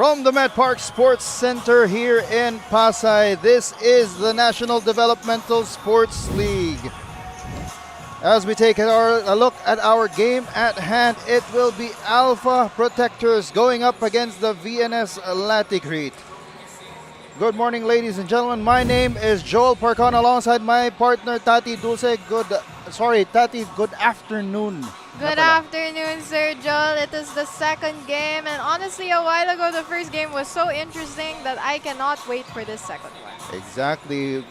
From the Met Park Sports Center here in Pasay, this is the National Developmental Sports League. As we take a look at our game at hand, it will be Alpha Protectors going up against the VNS Laticrete. Good morning, ladies and gentlemen. My name is Joel Parcon alongside my partner Tati Dulce. Tati, good afternoon. Good afternoon, Sir Joel. It is the second game, and honestly, a while ago, the first game was so interesting that I cannot wait for this second one. Exactly.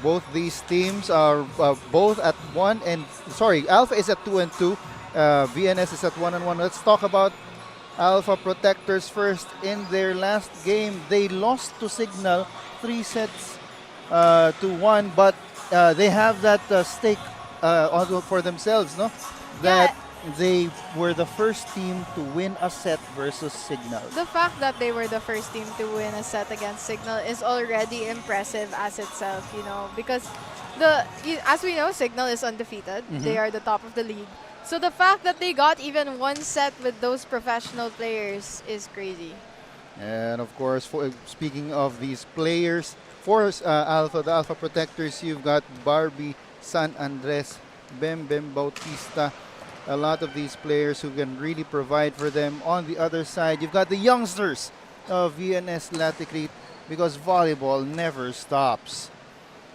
Both these teams are both at 1 and Alpha is at 2 and 2. VNS is at 1 and 1. Let's talk about Alpha Protectors first. In their last game, they lost to Signal 3 sets to 1, but they have that stake for themselves, no? That they were the first team to win a set versus Signal. The fact that they were the first team to win a set against Signal is already impressive as itself, because as we know, Signal is undefeated. They are the top of the league. So the fact that they got even one set with those professional players is crazy. And of course, speaking of these players, for the Alpha Protectors, you've got Barbie, San Andres, Bem Bautista, a lot of these players who can really provide for them. On the other side, you've got the youngsters of VNS Laticrete, because volleyball never stops.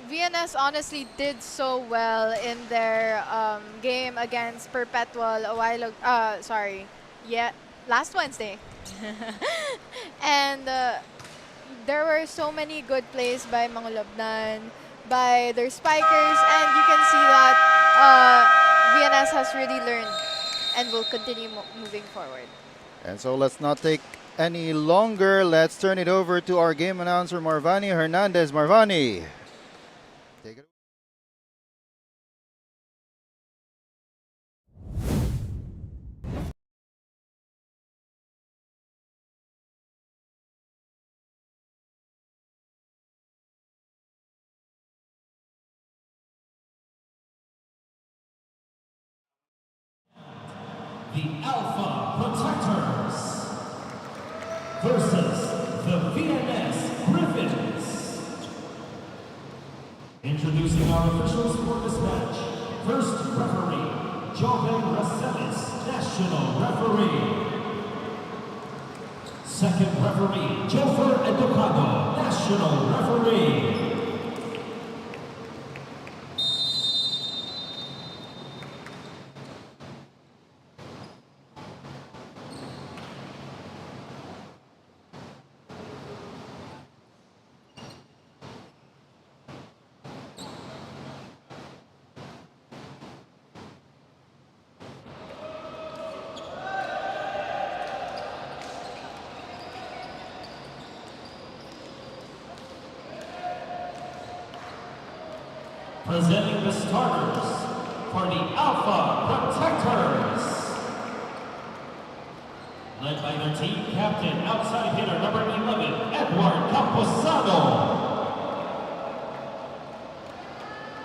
VNS honestly did so well in their game against Perpetual a while ago. Last Wednesday. And there were so many good plays by Mangulobnan, by their spikers, and you can see that VNS has really learned and will continue moving forward. And so let's not take any longer. Let's turn it over to our game announcer, Marvani Hernandez. Marvani, take it. The Alpha Protectors versus the VNS Griffins. Introducing our officials for this match. First referee, Joven Racelis, National Referee. Second referee, Jofer Educado, National Referee. Presenting the starters for the Alpha Protectors. Led by their team captain, outside hitter number 11, Edward Camposano.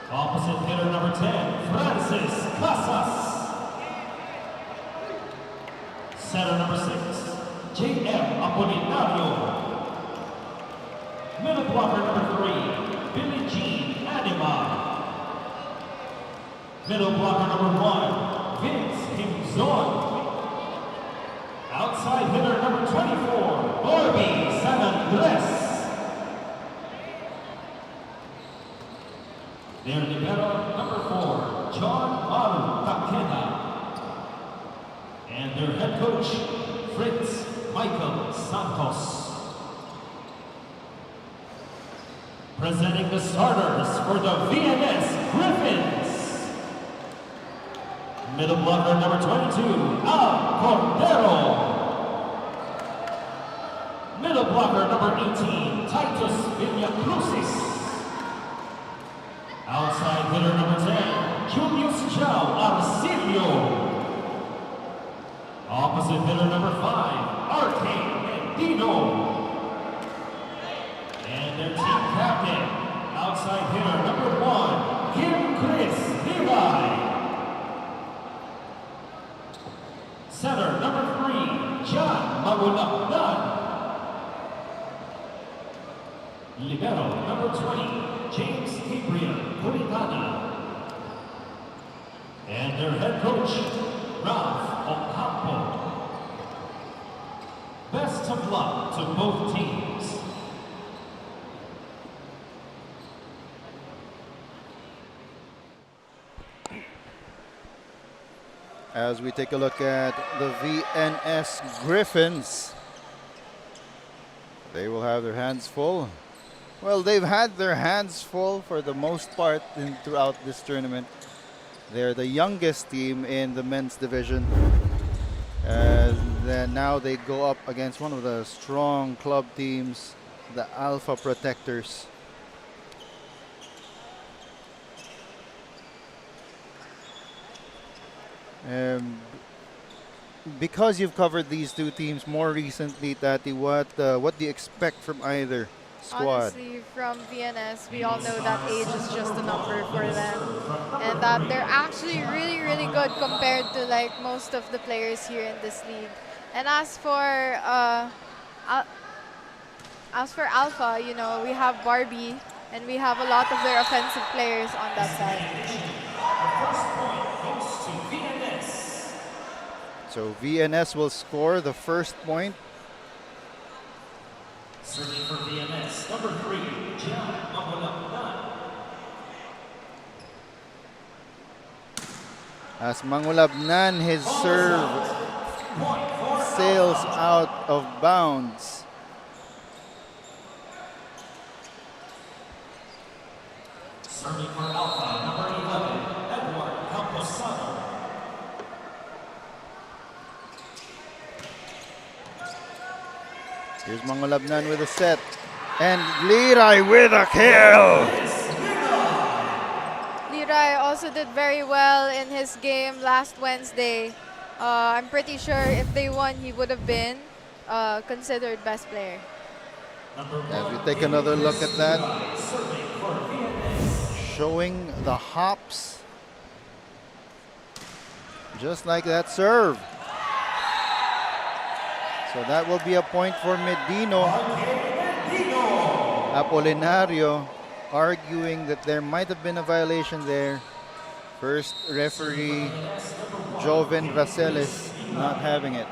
Opposite hitter number 10, Francis Casas. Setter number 6, J.M. Apolinario. Middle blocker number 3, Billie Jean Anima. Middle blocker number 1, Vince Himzon. Outside hitter number 24, Barbie San Andres. Their libero number 4, John Maru Takeda. And their head coach, Fritz Michael Santos. Presenting the starters for the VNS Griffins. Middle blocker number 22, Al Cordero. Middle blocker number 18, Titus Villacruzes. Outside hitter number 10, Julius Chao Arcilio. Opposite hitter number 5, Arcane Mendino. And their team captain, outside hitter number 1, Kim Chris Levi. Center number 3, John Mabunakdan. Libero number 20, James Gabriel Curigana. And their head coach, Ralph Ocampo. Best of luck to both teams. As we take a look at the VNS Griffins, they will have their hands full. Well, they've had their hands full for the most part throughout this tournament. They're the youngest team in the men's division. And then now they go up against one of the strong club teams, the Alpha Protectors. Because you've covered these two teams more recently, Tati, what do you expect from either squad? Honestly, from VNS, we all know that age is just a number for them, and that they're actually really, really good compared to like most of the players here in this league. And as for Alpha, you know, we have Barbie, and we have a lot of their offensive players on that side. First point goes to VNS. So VNS will score the first point. Serving for VNS, number 3, John Mangulapnan. As Mangulapnan, his serve sails out of bounds. Serving for Alpha, number 11, Edward Camposano. Here's Mangulapnan with a set. And Liray with a kill! Liray also did very well in his game last Wednesday. I'm pretty sure if they won, he would have been considered best player. As we take another look at that, showing the hops, just like that serve. So that will be a point for Medino. Apolinario arguing that there might have been a violation there. First referee, Joven Raceles, not having it.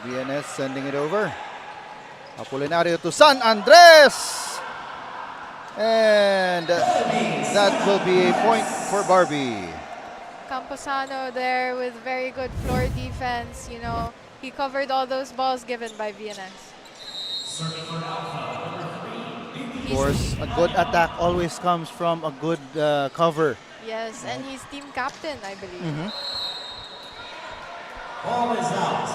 VNS sending it over. Apolinario to San Andres! And that will be a point for Barbie. Camposano there with very good floor defense. You know, he covered all those balls given by VNS. Of course, a good attack always comes from a good cover. Yes, and he's team captain, I believe. Ball is out.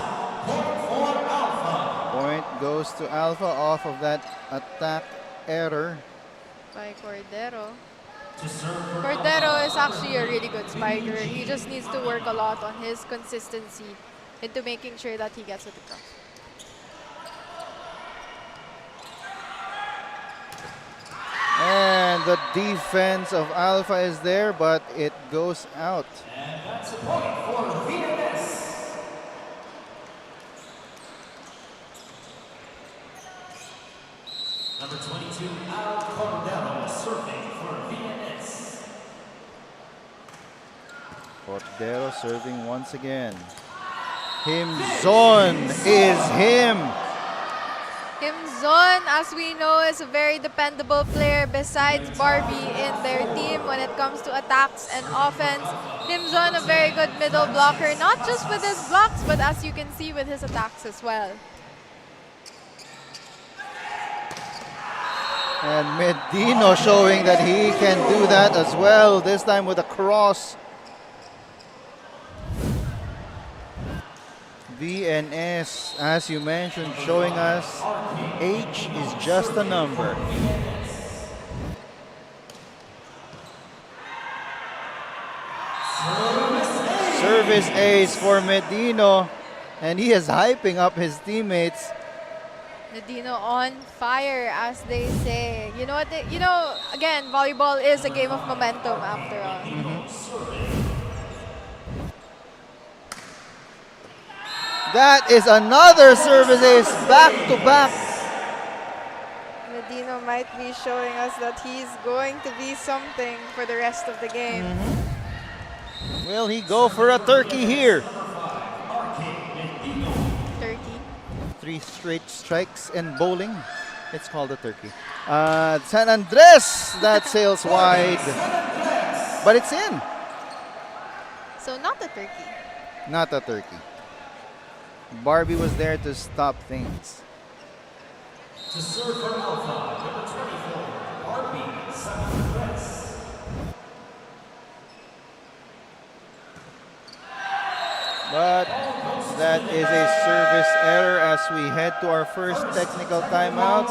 Point for Alpha. Point goes to Alpha off of that attack error. By Cordero. To serve for Cordero is actually a really good spiker. He just needs to work a lot on his consistency into making sure that he gets it across. And the defense of Alpha is there, but it goes out. And that's a point for VNS. Number 22, Al Cordero, serving for VNS. Cordero serving once again. Himzon is him. Himzon, as we know, is a very dependable player besides Barbie in their team when it comes to attacks and offense. Himzon, a very good middle blocker, not just with his blocks, but as you can see with his attacks as well. And Medino showing that he can do that as well, this time with a cross. VNS, as you mentioned, showing us age is just a number. Service ace for Medino, and he is hyping up his teammates. Medino on fire, as they say. You know what? Again, volleyball is a game of momentum after all. That is another service ace back to back. Medino might be showing us that he's going to be something for the rest of the game. Will he go for a turkey here? Turkey. 3 straight strikes and bowling. It's called a turkey. San Andres, that sails wide. But it's in. So not a turkey. Not a turkey. Barbie was there to stop things. To serve for Alpha, number 24, Barbie Sanchez. But that is a service error as we head to our first technical timeout.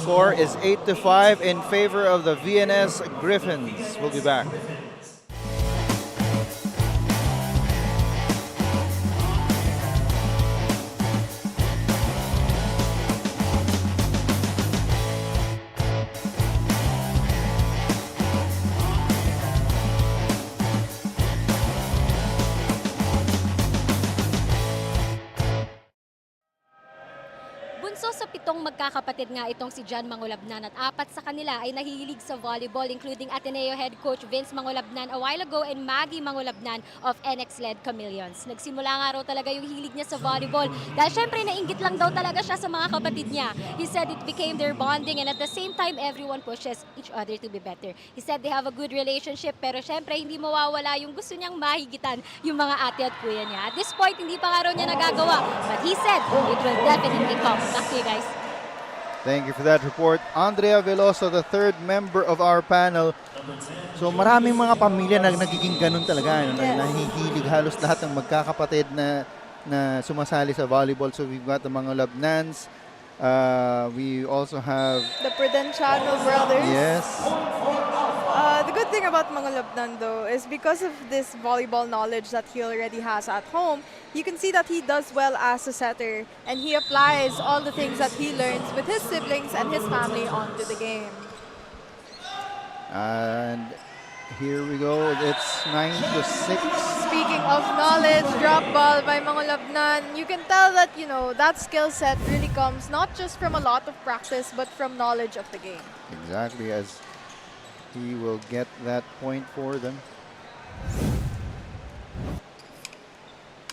Score is 8-5 in favor of the VNS Griffins. We'll be back. Bunso sa 7 magkakapatid nga itong si John Mangulabnan at 4 sa kanila ay nahihilig sa volleyball including Ateneo head coach Vince Mangulabnan a while ago and Maggie Mangulabnan of NX-led Chameleons. Nagsimula nga raw talaga yung hilig niya sa volleyball dahil syempre nainggit lang daw talaga siya sa mga kapatid niya. He said it became their bonding and at the same time everyone pushes each other to be better. He said they have a good relationship pero syempre hindi mawawala yung gusto niyang mahigitan yung mga ate at kuya niya. At this point hindi pa nga raw niya nagagawa but he said it will definitely come. Back to you guys. Thank you for that report. Andrea Veloso, the third member of our panel. So maraming mga pamilya na nagiging ganun talaga. Nahihilig halos lahat ng magkakapatid na sumasali sa volleyball. So we've got the mga Labnans. We also have... The Prudenciano brothers. Yes. The good thing about Mangulabnan though is because of this volleyball knowledge that he already has at home, you can see that he does well as a setter and he applies all the things that he learns with his siblings and his family onto the game. And here we go. It's 9-6. Speaking of knowledge, drop ball by Mangulabnan, you can tell that, you know, that skill set really comes not just from a lot of practice but from knowledge of the game. Exactly, as he will get that point for them.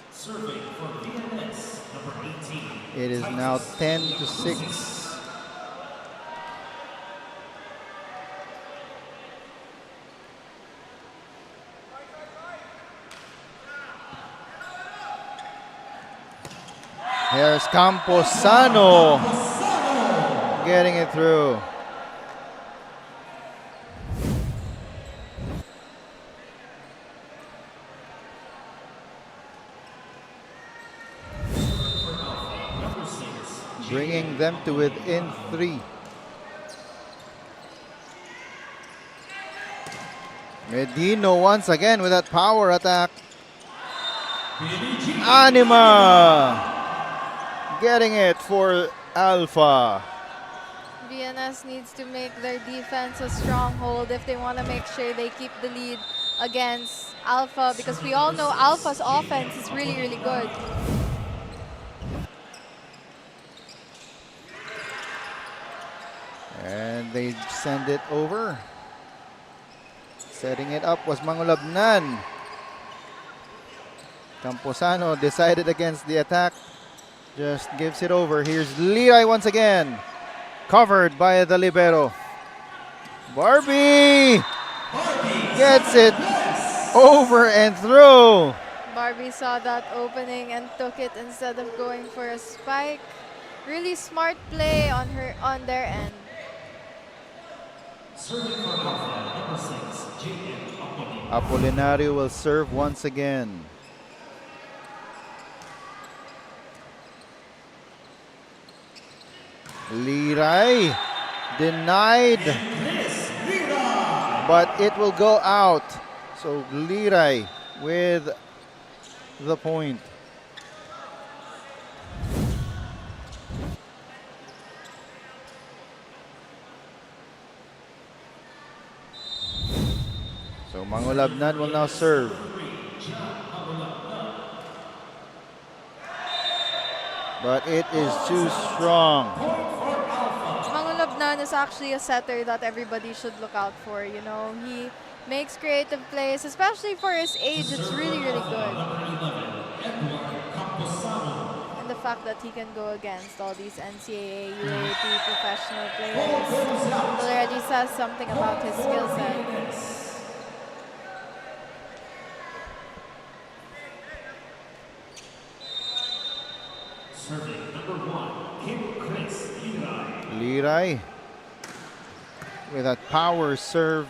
Serving for VNS, number 18. It is now 10-6. Here's Camposano getting it through. Bringing them to within 3. Medino once again with that power attack. Anima getting it for Alpha. VNS needs to make their defense a stronghold if they want to make sure they keep the lead against Alpha because we all know Alpha's offense is really, really good. And they send it over. Setting it up was Mangulabnan. Camposano decided against the attack. Just gives it over. Here's Liray once again. Covered by the libero. Barbie gets it over and through. Barbie saw that opening and took it instead of going for a spike. Really smart play on their end. Serving for Alpha, number 6, J.M. Apolinario will serve once again. Liray denied, but it will go out. So Liray with the point. So Mangulabnan will now serve. but it is too strong. Mangulabnan is actually a setter that everybody should look out for. You know, he makes creative plays, especially for his age. It's really, really good. And the fact that he can go against all these NCAA, UAAP professional players already says something about his skill set. Serving number 1, Kim Chris Lirai. Lirai with that power serve.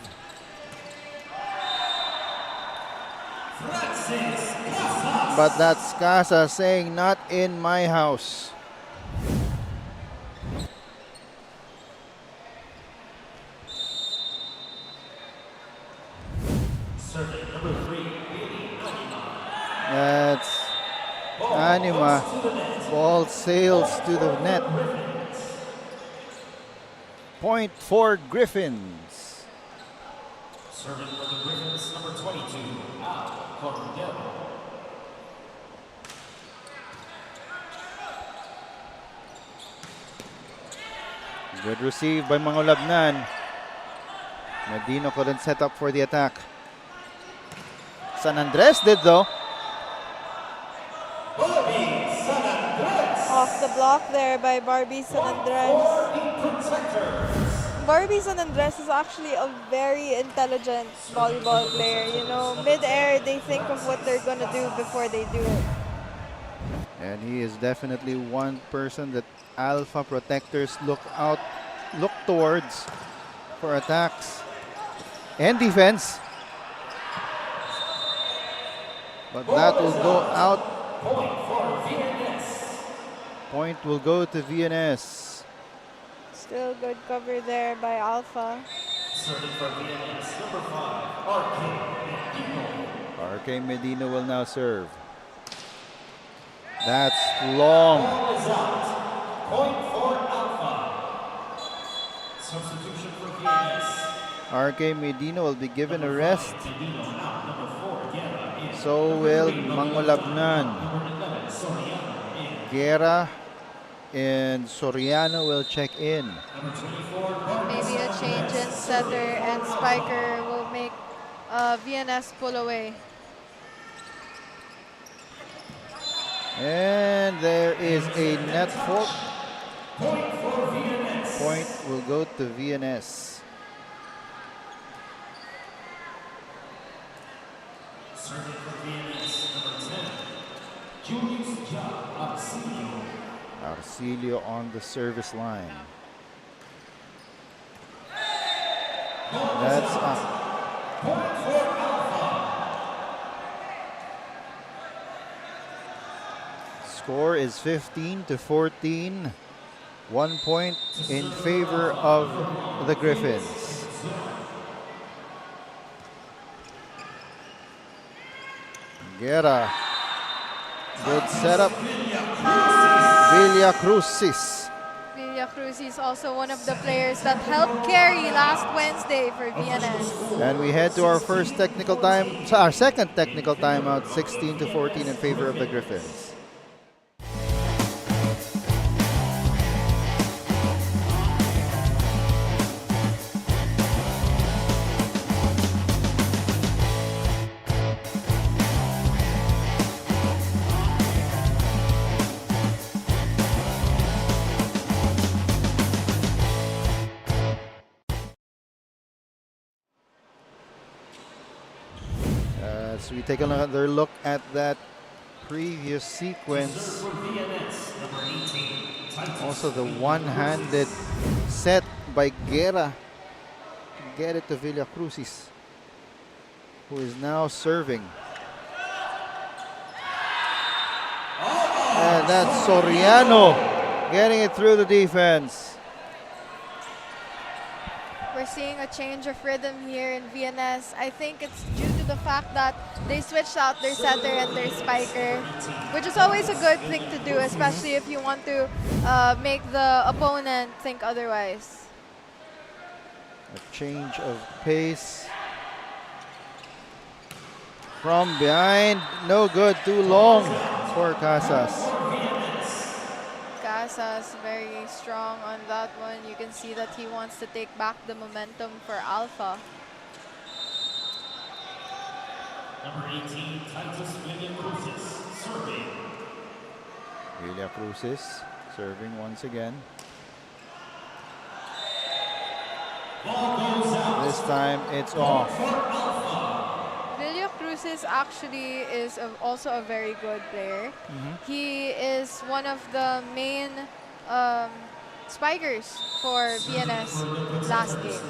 Francis Casas. But that's Casa saying, not in my house. Serving number 3, That's Anima. Ball sails to the net. Point for Griffins. Serving for the Griffins, number 22, Al Cordero. Good receive by Mangulabnan. Medino couldn't set up for the attack. San Andres did though. Off the block there by Barbie San Andres. Barbie San Andres is actually a very intelligent volleyball player. You know, mid-air, they think of what they're going to do before they do it. And he is definitely one person that Alpha protectors look towards for attacks and defense. But that will go out. Point will go to VNS. Still good cover there by Alpha. Serving for VNS, number 5, RK RK Medina will now serve. That's long. Ball is out. Point for Alpha. Substitution for VNS. RK Medina will be given a rest. Medino out. Number 4, Guerra in. So will Mangulabnan. Number 11, Soriano in. Guerra and Soriano will check in. Number 24, Maybe a change in setter and Spiker will make VNS pull away. And there is a net fault. Point for VNS. Point will go to VNS. Serving for VNS, number 10, Julius Ja Arcilio. Arcilio on the service line. That's up. Point for Alpha. Score is 15-14. 1 point in favor of the Griffins. Guerra. Good setup. Villa Crucis. Villa Cruz is also one of the players that helped carry last Wednesday for VNS. And we head to our first technical time, our second technical timeout, 16-14 in favor of the Griffins. So we take another look at that previous sequence. Also the one-handed set by Guerra to get it to Villa Crucis, who is now serving. And that's Soriano getting it through the defense. We're seeing a change of rhythm here in VNS. I think it's due to the fact that they switched out their setter and their spiker, which is always a good thing to do, especially if you want to make the opponent think otherwise. A change of pace. From behind, no good, too long for Casas. Casas very strong on that one. You can see that he wants to take back the momentum for Alpha. Number 18, Titus Cruzes, serving. Julia Cruzes serving once again. Ball goes out. This time it's off. Villa Cruzes actually is also a very good player. He is one of the main spikers for VNS last game.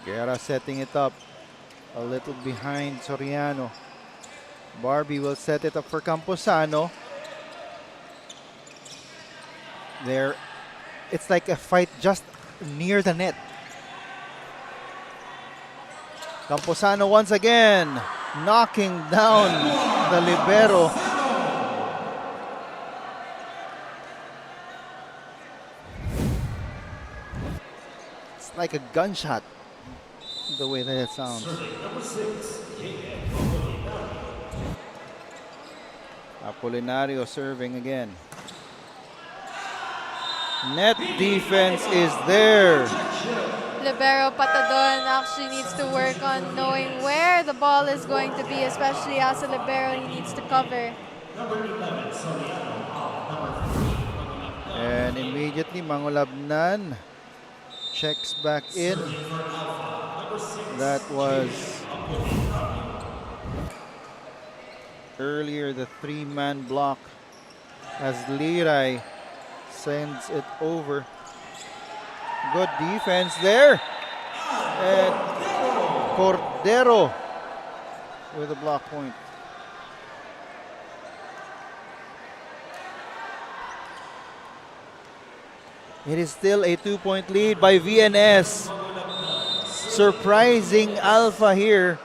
Guerra setting it up a little behind Soriano. Barbie will set it up for Camposano. There, it's like a fight just near the net. Camposano once again, knocking down the libero. It's like a gunshot, the way that it sounds. Apolinario serving again. Net defense is there. Libero Patadon actually needs to work on knowing where the ball is going to be, especially as a libero, he needs to cover. And immediately Mangolabnan checks back in. That was earlier the three-man block as Liray sends it over. Good defense there. And Cordero with a block point. It is still a 2-point lead by VNS. Surprising Alpha here.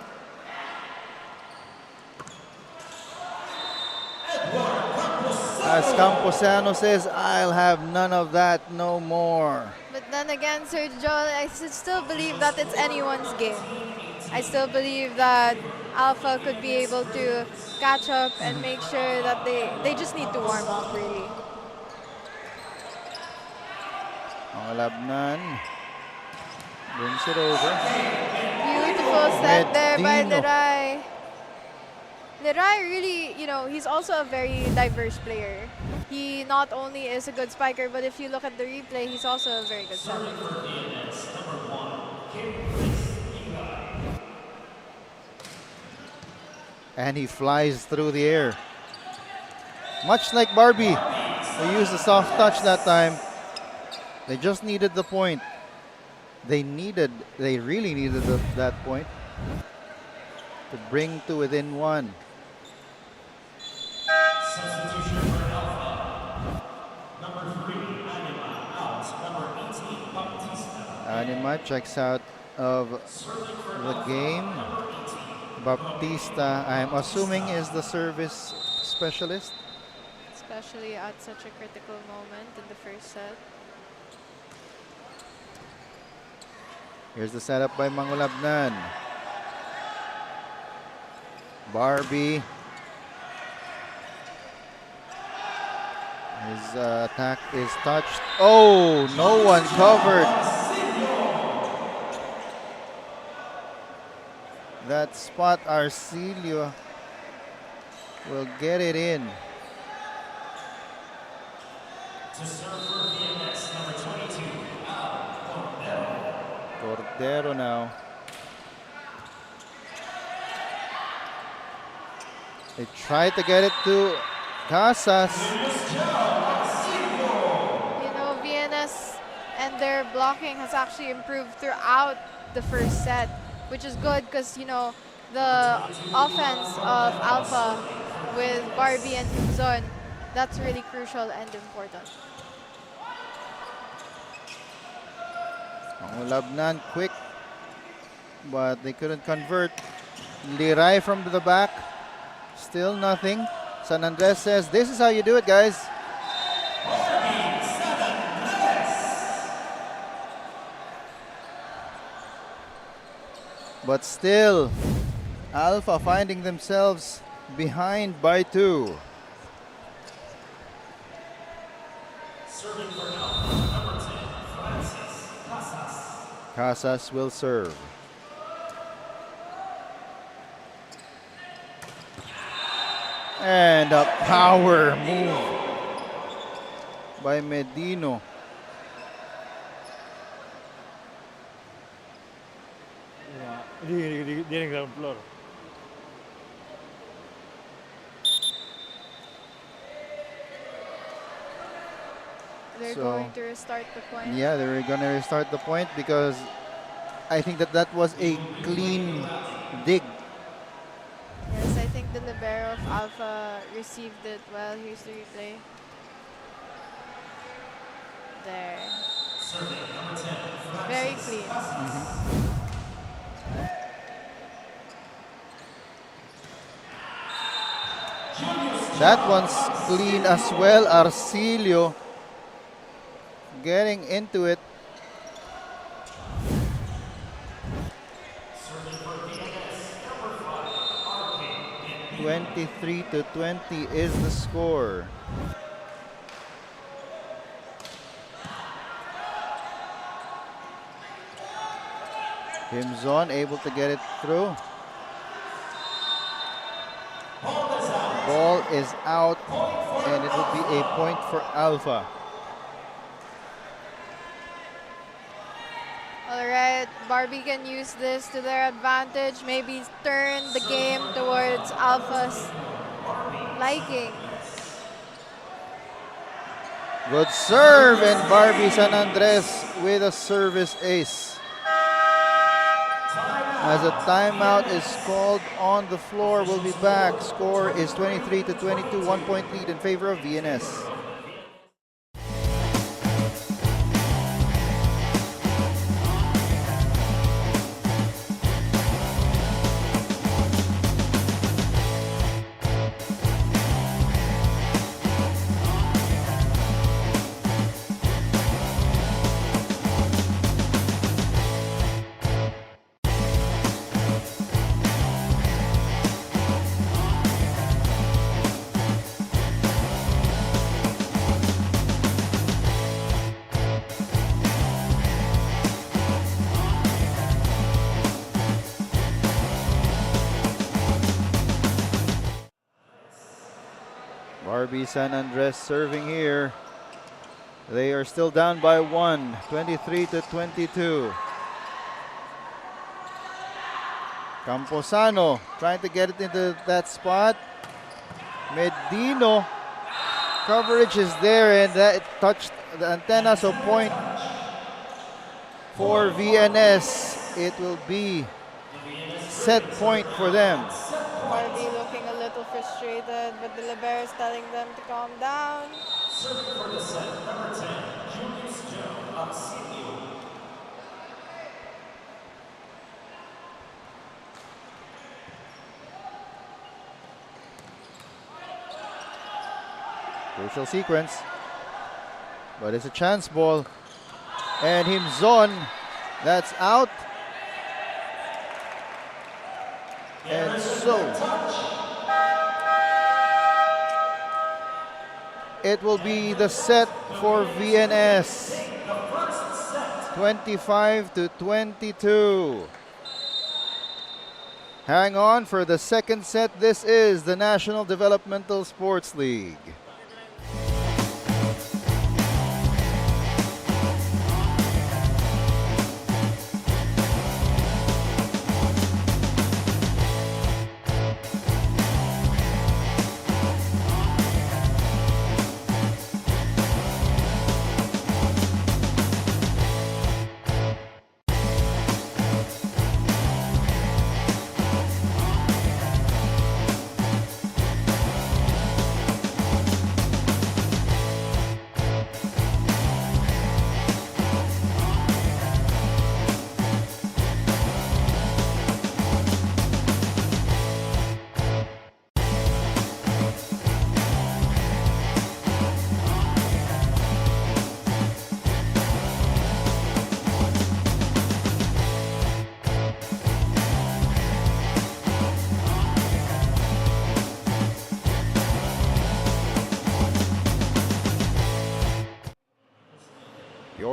As Camposano says, I'll have none of that no more. But then again, Sir Joel, I still believe that it's anyone's game. I still believe that Alpha could be able to catch up and make sure that they just need to warm up, really. Labnan brings it over. Beautiful set there by Medino. Liray. Liray really, he's also a very diverse player. He not only is a good spiker, but if you look at the replay, he's also a very good setter. And he flies through the air. Much like Barbie. They used a soft touch that time. They just needed the point. They really needed that point to bring to within one. Substitution for Alpha. Number 3, Anima out. Number 18, Baptista. Anima checks out of the game. Baptista, I'm assuming, is the service specialist. Especially at such a critical moment in the first set. Here's the setup by Mangolabnan. Barbie. His attack is touched. Oh, no one covered. That spot, Arcilio will get it in. To serve for VNS, number 22, Cordero now. They tried to get it to Casas. VNS and their blocking has actually improved throughout the first set, which is good because, the offense of Alpha with Barbie and Zon, that's really crucial and important. Labnan quick, but they couldn't convert. Liray from the back, still nothing. San Andres says, this is how you do it, guys. But still, Alpha finding themselves behind by 2. Serving for Alpha, number 10, Francis Casas. Casas will serve. And a power move by Medino. Di ground floor. They're So, going to restart the point. Yeah, they're going to restart the point because I think that was a clean dig. Yes, I think the libero of Alpha received it well. Here's the replay. There. Serving number 10, Very Francis clean. Casas. That one's clean as well. Arcilio getting into it. Serving for VNS, number 5, Arcade. 23-20 is the score. Himzon able to get it through. Ball is out, and it will be a point for Alpha. All right, Barbie can use this to their advantage. Maybe turn the game towards Alpha's liking. Good serve, and Barbie San Andres with a service ace. As a timeout is called on the floor, we'll be back. Score is 23-22, 1 point lead in favor of VNS. Barbie San Andres serving here. They are still down by 1, 23-22. Camposano trying to get it into that spot. Medino, coverage is there, and that touched the antenna, so point for VNS. It will be set point for them. Barbie looking a little frustrated, but the libero is telling them to calm down. Serving for the set, number 10, Julius Joe Arcilio. Crucial sequence, but it's a chance ball. And Himzon, that's out. And so it will be the set for VNS, 25-22. Hang on for the second set. This is the National Developmental Sports League.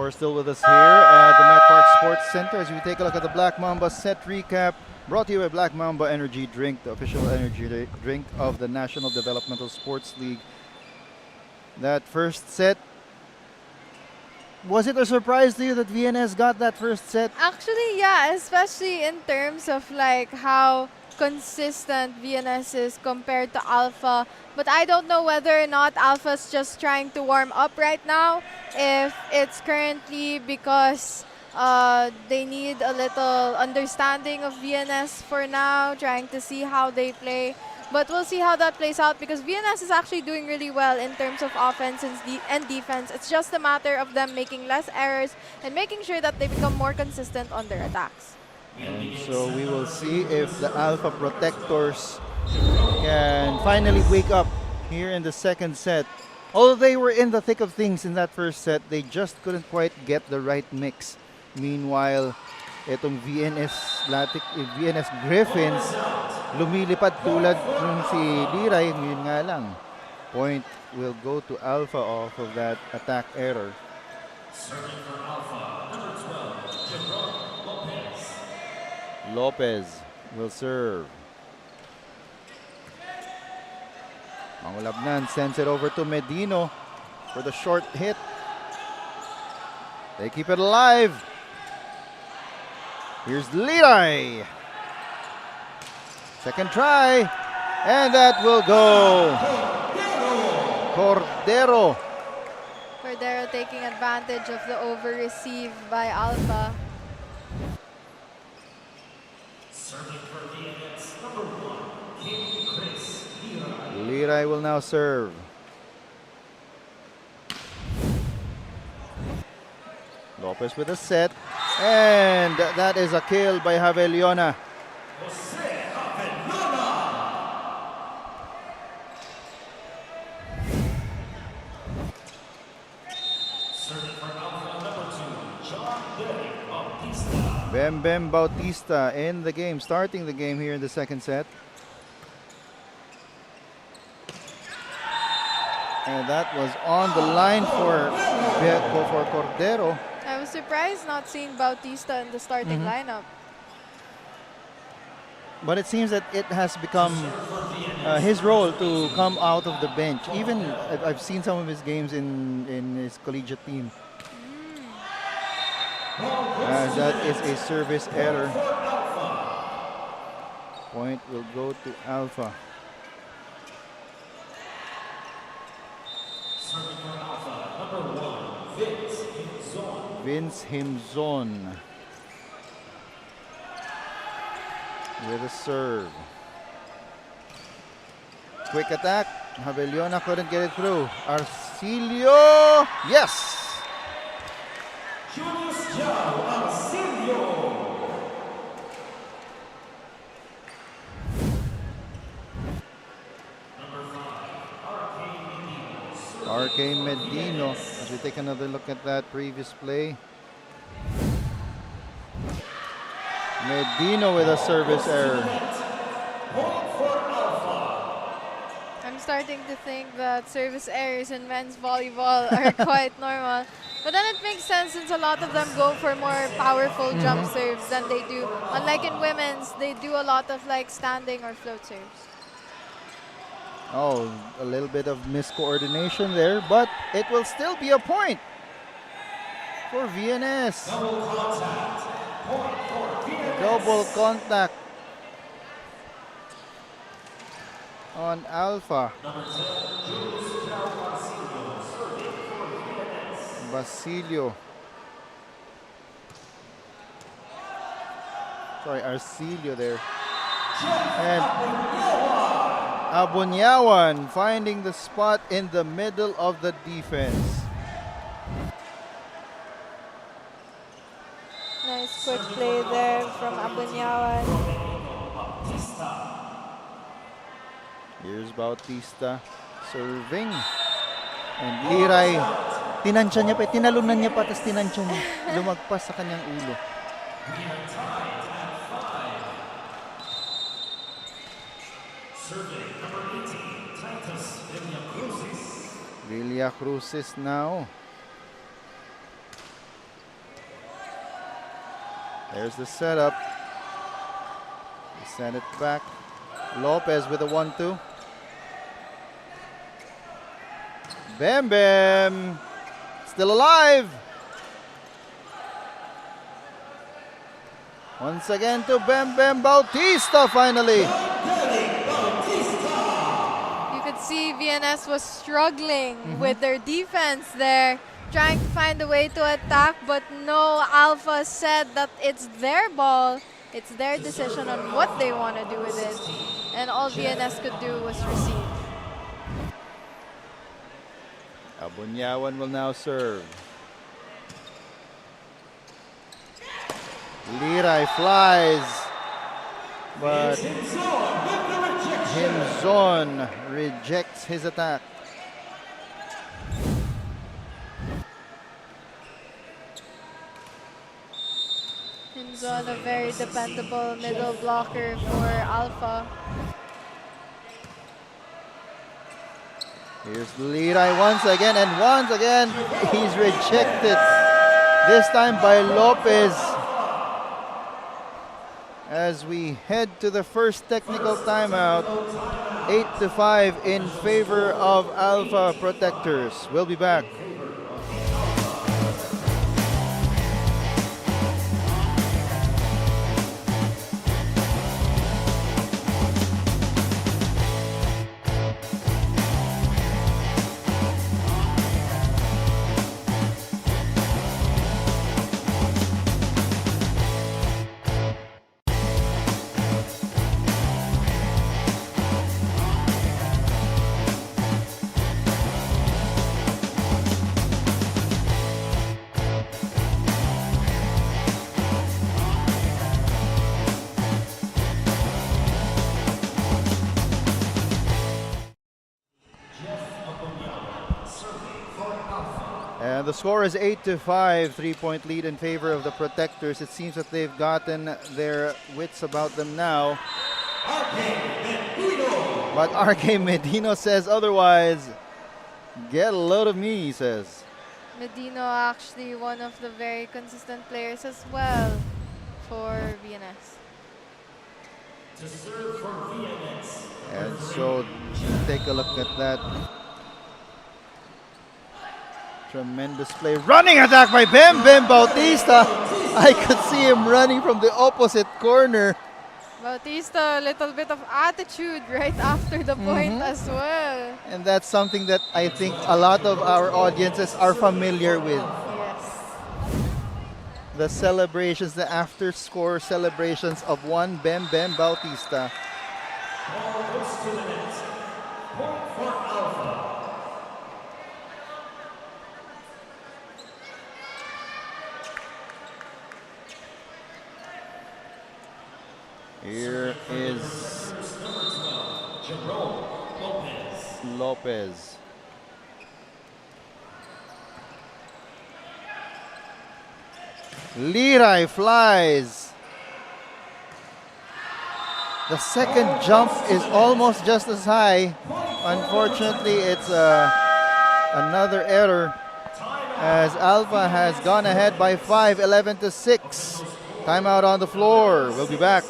You're still with us here at the Met Park Sports Center as we take a look at the Black Mamba set recap. Brought to you by Black Mamba Energy Drink, the official energy drink of the National Developmental Sports League. That first set, was it a surprise to you that VNS got that first set? Actually, yeah, especially in terms of like how consistent VNS is compared to Alpha. But I don't know whether or not Alpha's just trying to warm up right now. If it's currently because they need a little understanding of VNS for now, trying to see how they play. But we'll see how that plays out because VNS is actually doing really well in terms of offense and defense. It's just a matter of them making less errors and making sure that they become more consistent on their attacks. And so we will see if the Alpha Protectors can finally wake up here in the second set. Although they were in the thick of things in that first set, they just couldn't quite get the right mix. Meanwhile, itong VNS Griffins, lumilipad tulad ng si Liray, yun nga lang. Point will go to Alpha off of that attack error. Serving for Alpha, number 12, Gerard Lopez. Lopez will serve. Mangulabnan sends it over to Medino for the short hit. They keep it alive. Here's Liray. Second try. And that will go. Cordero. Cordero taking advantage of the over-receive by Alpha. Serving for VNS, number 1, King Chris Liray. Liray will now serve. Lopez with a set. And that is a kill by Javeliona. Serving for Alpha, number 2, John Derek Bautista. Bem Bem Bautista in the game, starting the game here in the second set. And that was on the line for Cordero. I was surprised not seeing Bautista in the starting lineup. But it seems that it has become his role to come out of the bench. Even I've seen some of his games in his collegiate team. That is a service error. Point will go to Alpha. Serving for Alpha, number 1, Vince Himzon. Vince Himzon with a serve. Quick attack. Javeliona couldn't get it through. Arcilio. Yes. Julius Jao Auxilio. Number 5, Arcane Medino. As we take another look at that previous play. Medino with a service error. I'm starting to think that service errors in men's volleyball are quite normal. But then it makes sense since a lot of them go for more powerful jump serves than they do. Unlike in women's, they do a lot of like standing or float serves. Oh, a little bit of miscoordination there, but it will still be a point for VNS. double contact. Point for VNS. Double contact on Alpha. Number 10, Julius Jao Auxilio. Serving for VNS. Basilio. Sorry, Arcilio there. And Abunyawan finding the spot in the middle of the defense. Nice quick play there from Abunyawan. Here's Bautista serving. And Liray, tinansya niya pa, tinalunan niya pa, tapos tinansya niya. Lumagpas sa kanyang ulo. We are tied at 5. Serving number 18, Titus Villacruzes. Villacruzes now. There's the setup. They send it back. Lopez with a 1-2. Bam Bam. Still alive. Once again to Bam Bam Bautista finally. You could see VNS was struggling with their defense there, trying to find a way to attack, but no, Alpha said that it's their ball, it's their decision on what they want to do with it, and all VNS could do was receive. Abunyawan will now serve. Liray flies, but Himzon rejects his attack. Himzon, a very dependable middle blocker for Alpha. Here's Liray once again, and once again he's rejected. This time by Lopez. As we head to the first technical timeout, 8-5 in favor of Alpha Protectors. We'll be back. And the score is 8-5, 3-point lead in favor of the Protectors. It seems that they've gotten their wits about them now. But RK Medino says otherwise. Get a load of me, he says. Medino actually one of the very consistent players as well for VNS. To serve for VNS. And so take a look at that. Tremendous play. Running attack by Bam Bam Bautista. I could see him running from the opposite corner. Bautista, a little bit of attitude right after the point as well. And that's something that I think a lot of our audiences are familiar with. Yes. The celebrations, the after score celebrations of one Bam Bam Bautista. Ball goes to the net. Point for Alpha. Here is Jerome Lopez. Lopez. Liray flies. The second jump is almost just as high. Unfortunately, it's another error as Alpha has gone ahead by 5, 11-6. Timeout on the floor. We'll be back.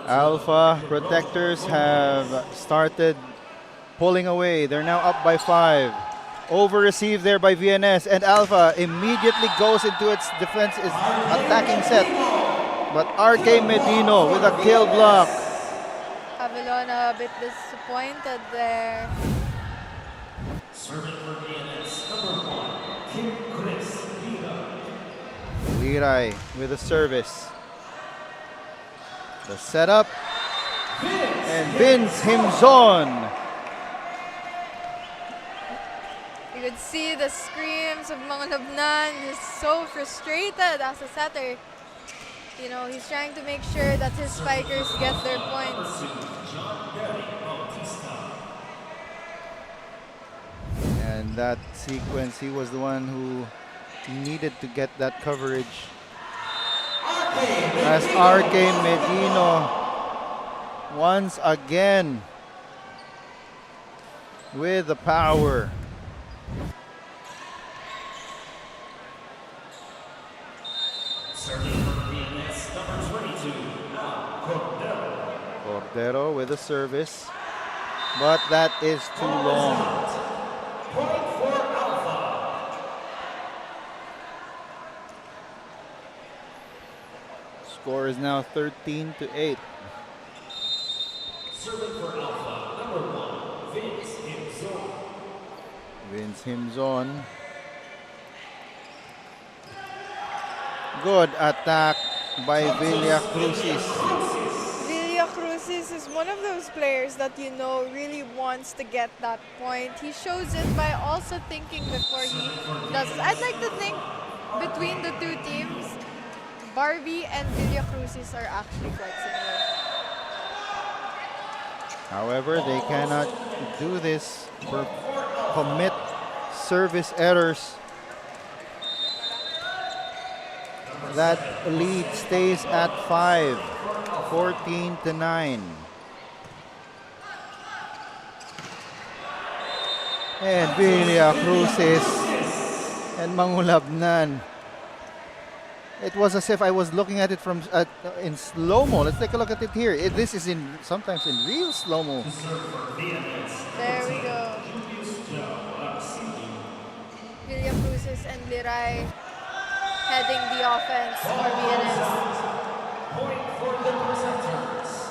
Alpha Protectors have started pulling away. They're now up by 5. Over-received there by VNS, and Alpha immediately goes into its defense, is attacking set. But RK Medino with a kill block. Avelona a bit disappointed there. Serving for VNS, number 1, Kim Chris Liray. Liray with a service. The setup. And Vince Himzon You could see the screams of Mangolabnan. He's so frustrated as a setter. You know, he's trying to make sure that his spikers get their points. And that sequence, he was the one who needed to get that coverage. As RK Medino once again with the power. Serving for VNS, number 22, Cordero. Cordero with the service, but that is too long. Point for Alpha. Score is now 13-8. Serving for Alpha, number 1, Vince Himzon. Vince Himzon. Good attack by Villacruzes. Villacruzes is one of those players that you know really wants to get that point. He shows it by also thinking before he does it. I'd like to think between the two teams, Barbie and Villacruzes are actually quite similar. However, they cannot do this or commit service errors. That lead stays at 5, 14-9. And Villacruzes and Mangolabnan. It was as if I was looking at it from in slow-mo. Let's take a look at it here. This is in sometimes in real slow-mo. There we go. Villacruzes and Liray heading the offense for VNS.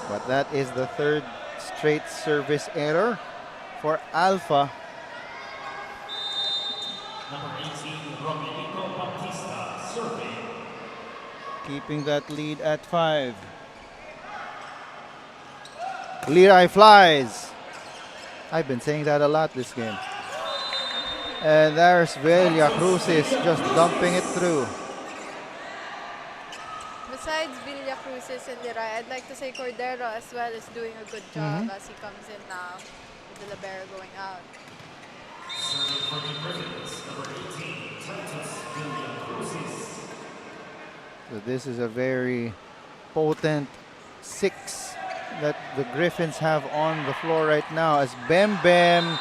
But that is the third straight service error for Alpha. Number 18, Romelico Bautista, serving. Keeping that lead at 5. Liray flies. I've been saying that a lot this game. And there's Villacruzes just dumping it through. Besides Villacruzes and Liray, I'd like to say Cordero as well is doing a good job as he comes in now with the libero going out. Serving for the Griffins, number 18, Titus Villacruzes. So this is a very potent 6 that the Griffins have on the floor right now as Bem Bem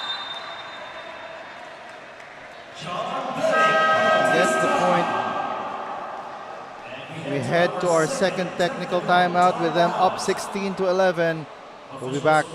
gets the point. We head to our second technical timeout with them up 16-11. We'll be back.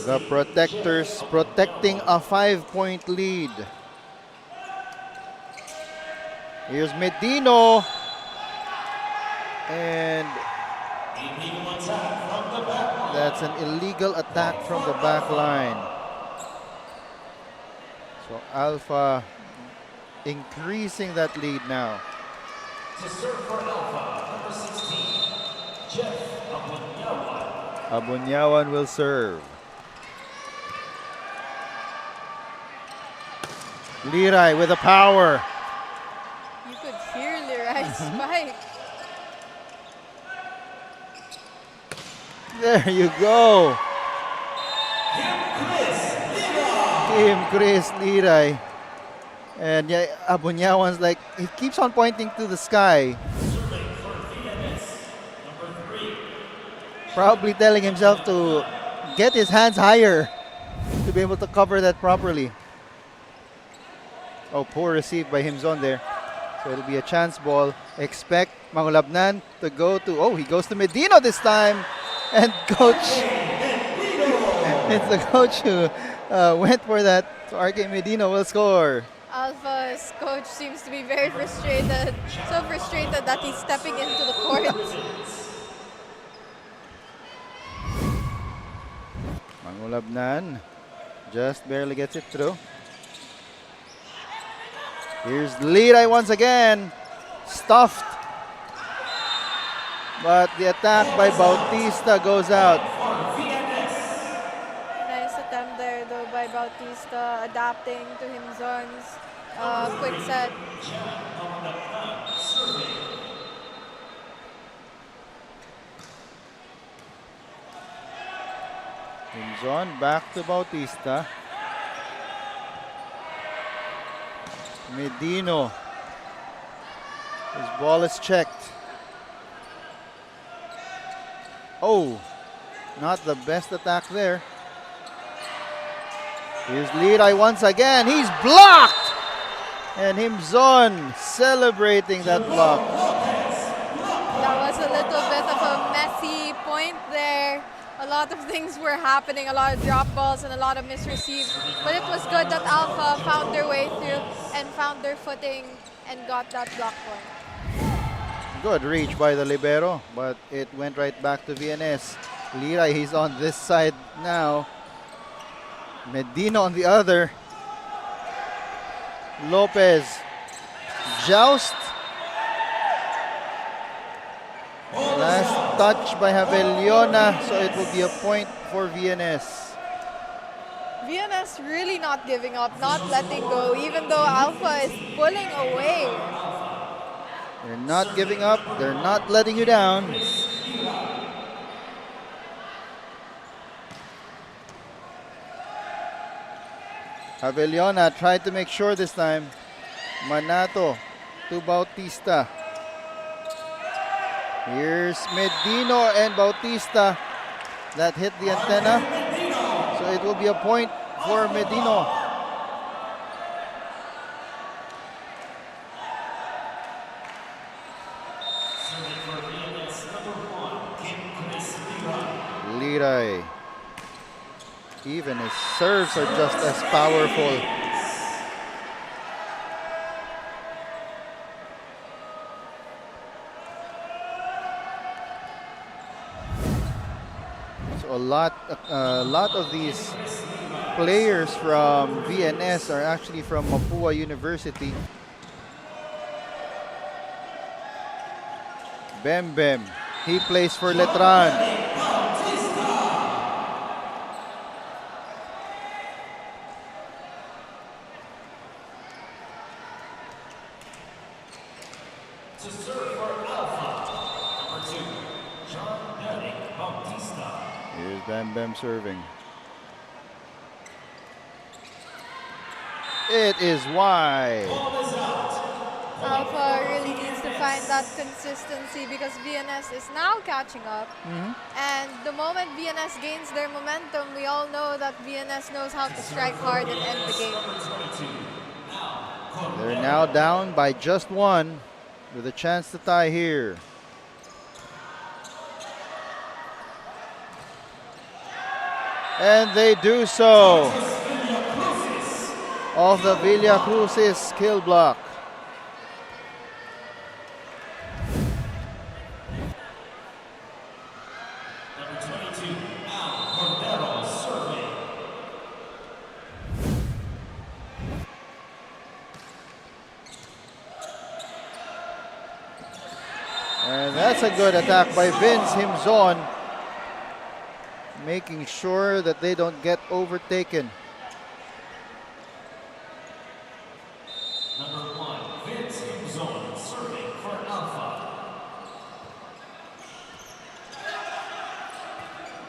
The Protectors protecting a 5-point lead. Here's Medino. And that's an illegal attack from the back line. So Alpha increasing that lead now. To serve for Alpha, number 16, Jeff Abunyawan. Abunyawan will serve. Liray with the power. You could hear Liray's spike. There you go. Team Chris Liray. And yeah, Abunyawan's like, he keeps on pointing to the sky. Probably telling himself to get his hands higher to be able to cover that properly. Oh, poor receive by Himzon there. So it'll be a chance ball. Expect Mangulabnan to go to, oh, he goes to Medino this time. And coach, it's the coach who went for that. So RK Medino will score. Alpha's coach seems to be very frustrated. So frustrated that he's stepping into the court. Mangulabnan just barely gets it through. Here's Liray once again. Stuffed. But the attack by Bautista goes out. Nice attempt there though by Bautista, adapting to Himzon's quick set. Himzon back to Bautista. Medino. His ball is checked. Oh, not the best attack there. Here's Liray once again. He's blocked! And Himzon celebrating that block. That was a little bit of a messy point there. A lot of things were happening, a lot of drop balls and a lot of misreceives. But it was good that Alpha found their way through and found their footing and got that block point. Good reach by the libero, but it went right back to VNS. Liray, he's on this side now. Medino on the other. Lopez. Joust. Last touch by Javellona, so it will be a point for VNS. VNS really not giving up, not letting go, even though Alpha is pulling away. They're not giving up. They're not letting you down. Javellona tried to make sure this time. Manato to Bautista. Here's Medino and Bautista. That hit the antenna. So it will be a point for Medino. Liray. Even his serves are just as powerful. So a lot of these players from VNS are actually from Mapua University. Bem, he plays for Letran. Here's Bem serving. It is wide. Alpha really needs to find that consistency because VNS is now catching up. And the moment VNS gains their momentum, we all know that VNS knows how to strike hard and end the game. They're now down by just one with a chance to tie here. And they do so. Off the Villa Cruz's skill block. And that's a good attack by Vince Himzon, making sure that they don't get overtaken. Number 1, Vince Himzon, serving for Alpha.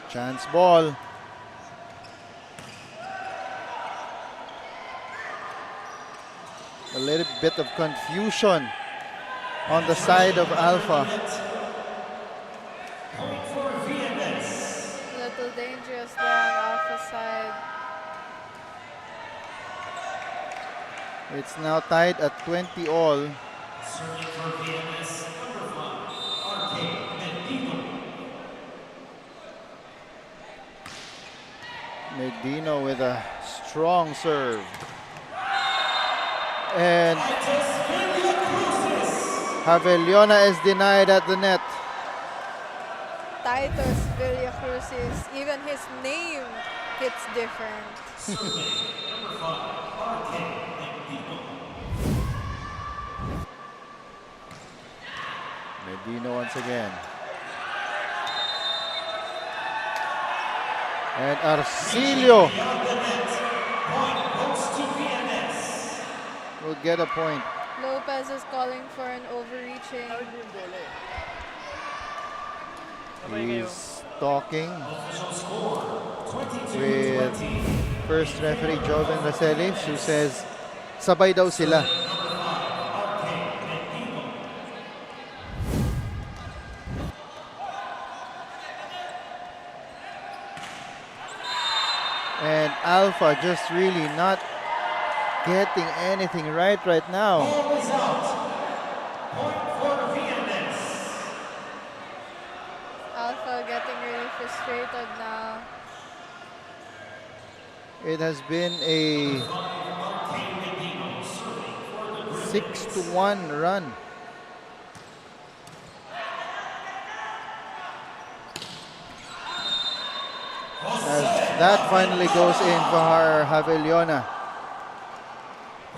Chance ball. A little bit of confusion on the side of Alpha. Point for VNS. A little dangerous there on Alpha side. It's now tied at 20 all. Serving for VNS, number 5, Arcade Medino. Medino with a strong serve. And Javeliona is denied at the net. Titus Villacruz's, even his name hits different. Serving number 5, Arcade Medino. Medino once again. And Arcilio Point goes to VNS. will get a point. Lopez is calling for an overreaching. He's talking Official score, with 22-20. first referee Joven Racelis, who says sabay daw sila. And Alpha just really not getting anything right now. Ball is out. Point for VNS. Alpha getting really frustrated now. It has been a 6-1 run. As that finally goes in for Javeliona.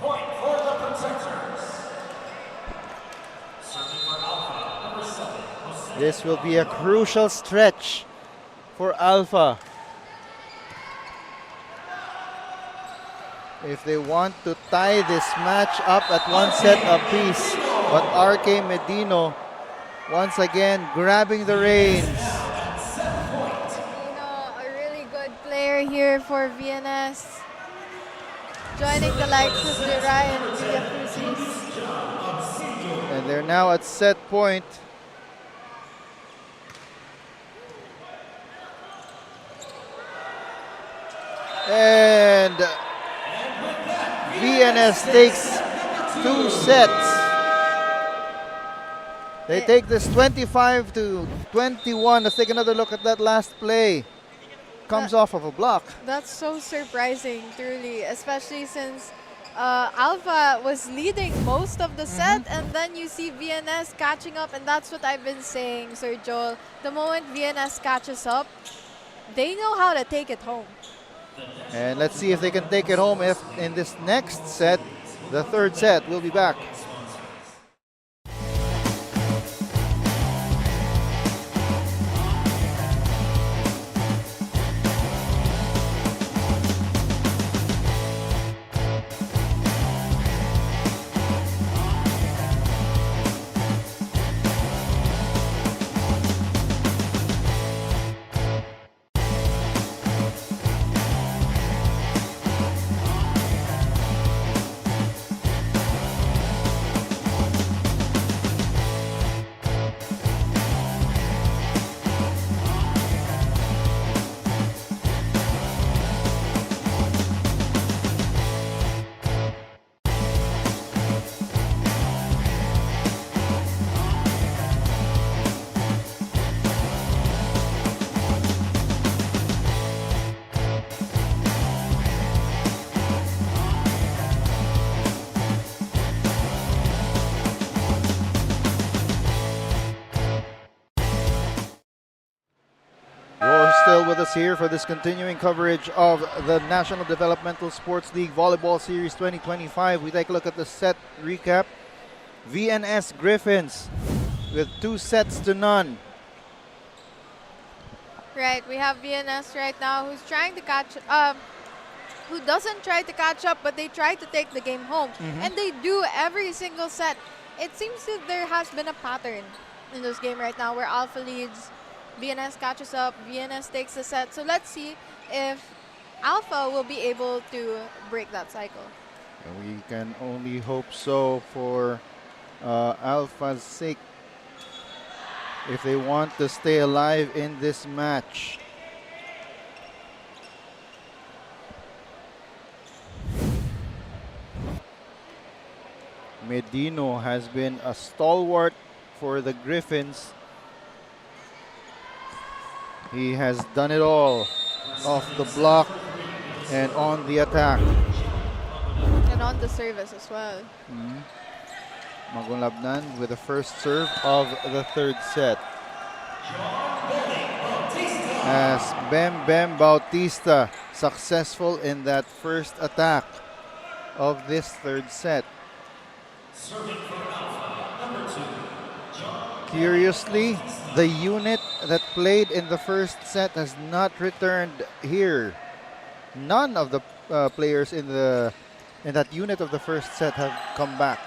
Point for the Protectors. Serving for Alpha, number 7, Jose. This will be a crucial stretch for Alpha if they want to tie this match up at one set apiece. But RK Medino once again grabbing the reins. A really good player here for VNS. Joining the likes of Jirai and Villacruz's. And they're now at set point. And VNS takes 2 sets. They take this 25-21. Let's take another look at that last play. Comes off of a block. That's so surprising, truly, especially since Alpha was leading most of the set, and then you see VNS catching up, and that's what I've been saying, Sir Joel. The moment VNS catches up, they know how to take it home. And let's see if they can take it home if in this next set, the third set. We'll be back. You're still with us here for this continuing coverage of the National Developmental Sports League Volleyball Series 2025. We take a look at the set recap. VNS Griffins with 2-0. Right, we have VNS right now who's trying to who doesn't try to catch up, but they try to take the game home. And they do every single set. It seems that there has been a pattern in this game right now where Alpha leads, VNS catches up, VNS takes the set. So let's see if Alpha will be able to break that cycle. We can only hope so for Alpha's sake if they want to stay alive in this match. Medino has been a stalwart for the Griffins. He has done it all off the block and on the attack. And on the service as well. Magunlabnan with the first serve of the third set. As Bem Bem Bautista successful in that first attack of this third set. Curiously, the unit that played in the first set has not returned here. None of the players in that unit of the first set have come back.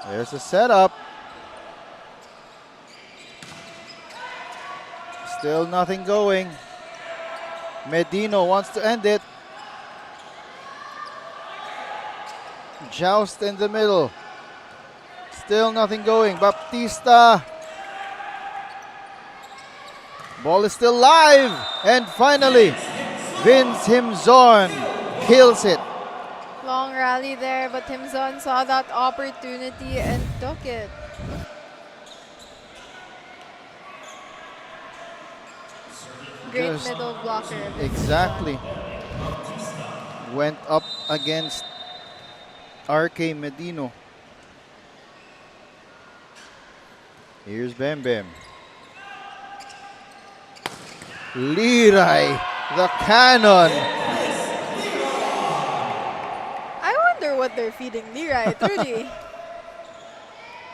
There's a setup. Still nothing going. Medino wants to end it. Joust in the middle. Still nothing going. Baptista. Ball is still live. And finally, Vince Himzon kills it. Long rally there, but Himzon saw that opportunity and took it. Great Just middle blocker. exactly. Went up against RK Medino. Here's Bem Bem. Liray, the cannon. I wonder what they're feeding Liray, truly.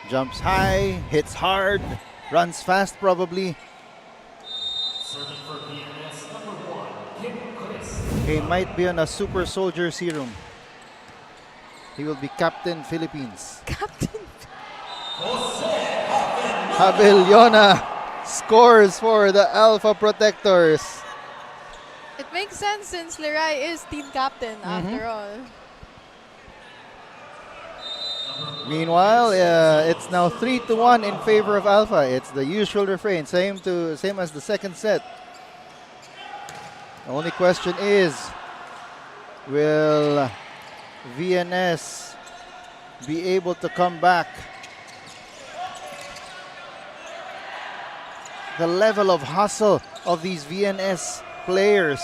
Jumps high, hits hard, runs fast probably. Serving for VNS, number 1, He might be on a super soldier serum. He will be Captain Philippines. Captain. Habeliona scores for the Alpha Protectors. It makes sense since Liray is team captain after all. Meanwhile, it's now 3-1 in favor of Alpha. It's the usual refrain, same as the second set. The only question is, will VNS be able to come back? The level of hustle of these VNS players,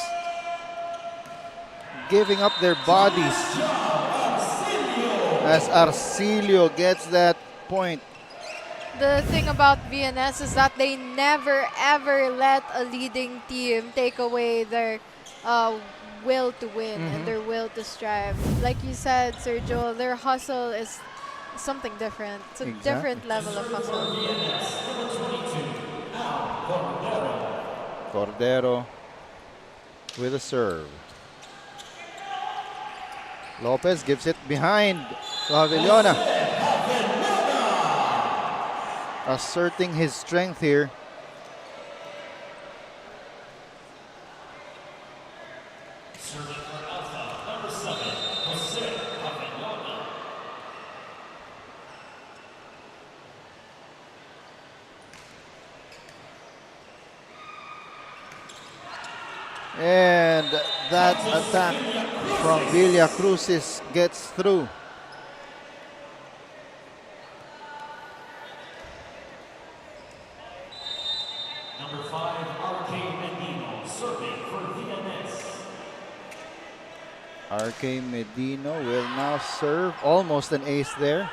giving up their bodies as Arcilio gets that point. The thing about VNS is that they never ever let a leading team take away their will to win and their will to strive. Like you said, Sir Joel, their hustle is something different. It's a different level of hustle. Cordero with a serve. Lopez gives it behind to Avellona. Asserting his strength here. And that attack from Villa Crucis gets through. Number 5, RK Medino, serving for VNS. RK Medino will now serve. Almost an ace there.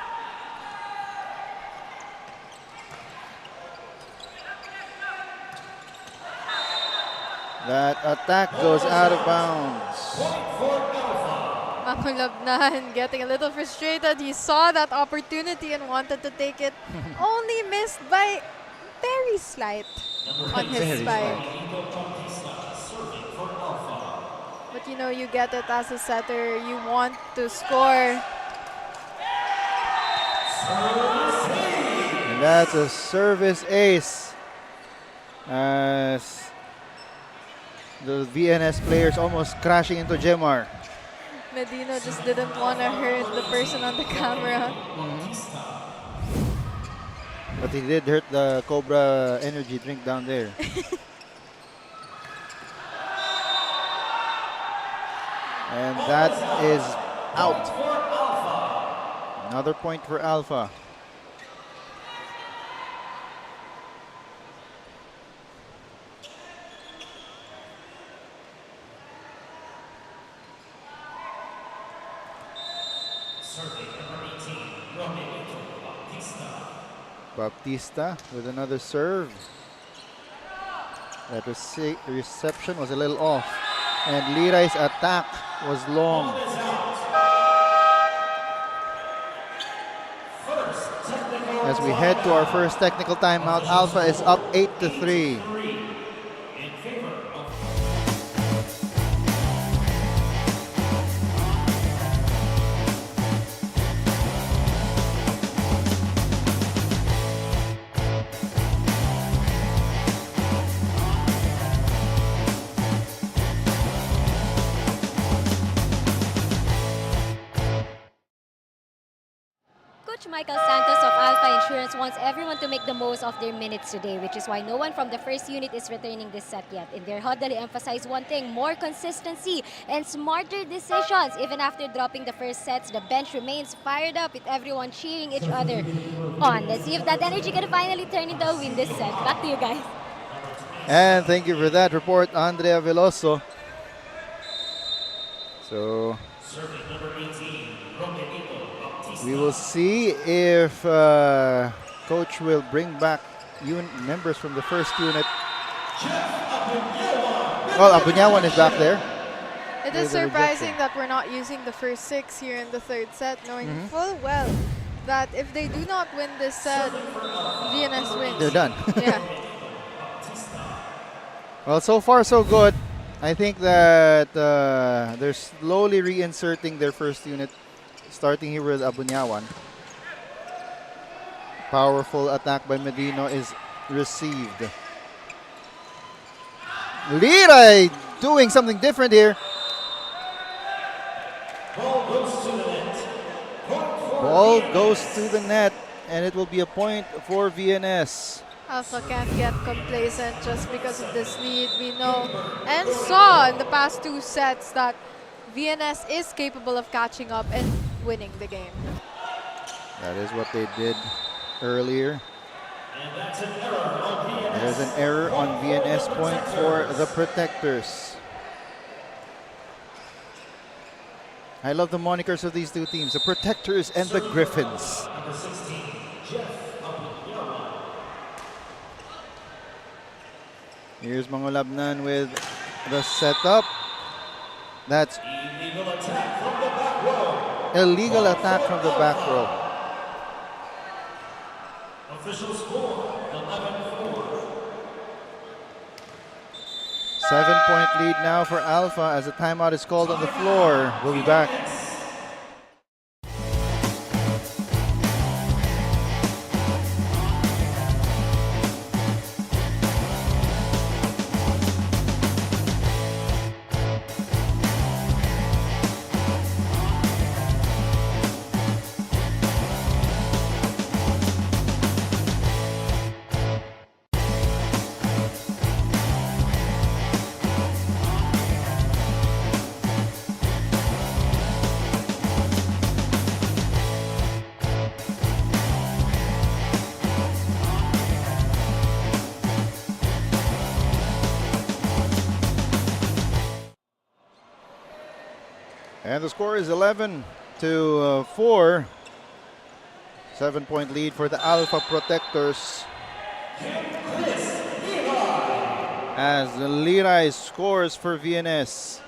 That attack goes out of bounds. Makulabnan getting a little frustrated. He saw that opportunity and wanted to take it. Only missed by very slight on his spike. But you know, you get it as a setter. You want to score. And that's a service ace. As the VNS players almost crashing into Jemar. Medino just didn't want to hurt the person on the camera. But he did hurt the Cobra energy drink down there. And that is out. Another point for Alpha. Baptista with another serve. That reception was a little off. And Liray's attack was long. As we head to our first technical timeout, Alpha is up 8-3. Coach Michael Santos of Alpha Insurance wants everyone to make the most of their minutes today, which is why no one from the first unit is returning this set yet. In their huddle, they emphasize one thing: more consistency and smarter decisions. Even after dropping the first sets, the bench remains fired up with everyone cheering each other on. Let's see if that energy can finally turn into a win this set. Back to you guys. And thank you for that report, Andrea Veloso. So we will see if Coach will bring back members from the first unit. Well, Abunyawan is back there. It is surprising that we're not using the first 6 here in the third set, knowing full well that if they do not win this set, VNS wins. They're done. Yeah. Well, so far so good. I think that they're slowly reinserting their first unit, starting here with Abunyawan. Powerful attack by Medino is received. Liray doing something different here. Ball goes to the net, and it will be a point for VNS. Alpha can't get complacent just because of this lead. We know and saw in the past 2 sets that VNS is capable of catching up and winning the game. That is what they did earlier. There's an error on VNS point for the Protectors. I love the monikers of these two teams, the Protectors and the Griffins. Here's Mangolabnan with the setup. That's illegal attack from the back row. Official score, 11-4. 7-point lead now for Alpha as a timeout is called on the floor. We'll be back. And the score is 11-4. 7-point lead for the Alpha Protectors. As the Liray scores for VNS.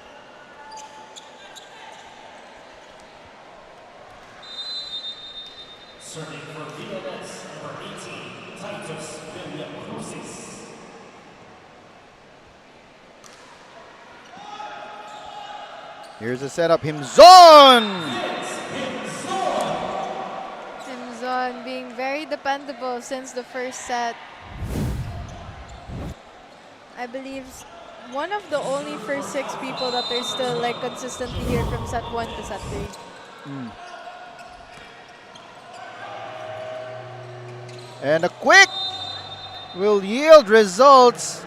Serving for VNS, number 18, Titus Villacrucis. Here's a setup, Himzon! Himzon being very dependable since the first set. I believe one of the only first 6 people that are still like consistently here from set 1 to set 3. And a quick will yield results.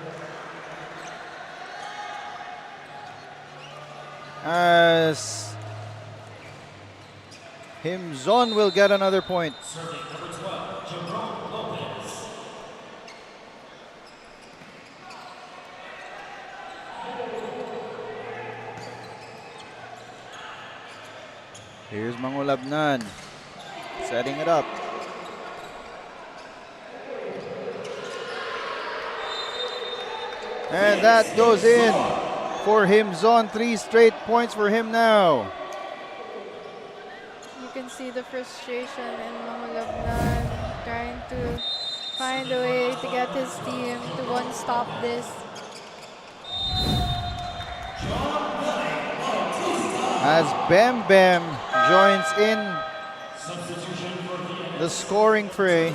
as Himzon will get another point. Serving number 12, Jerome Lopez. Here's Mangulabnan setting it up. And that goes in for Himzon. 3 straight points for him now. You can see the frustration in Mangulabnan trying to find a way to get his team to one-stop this. As Bem Bem joins in Substitution for VNS. the scoring fray.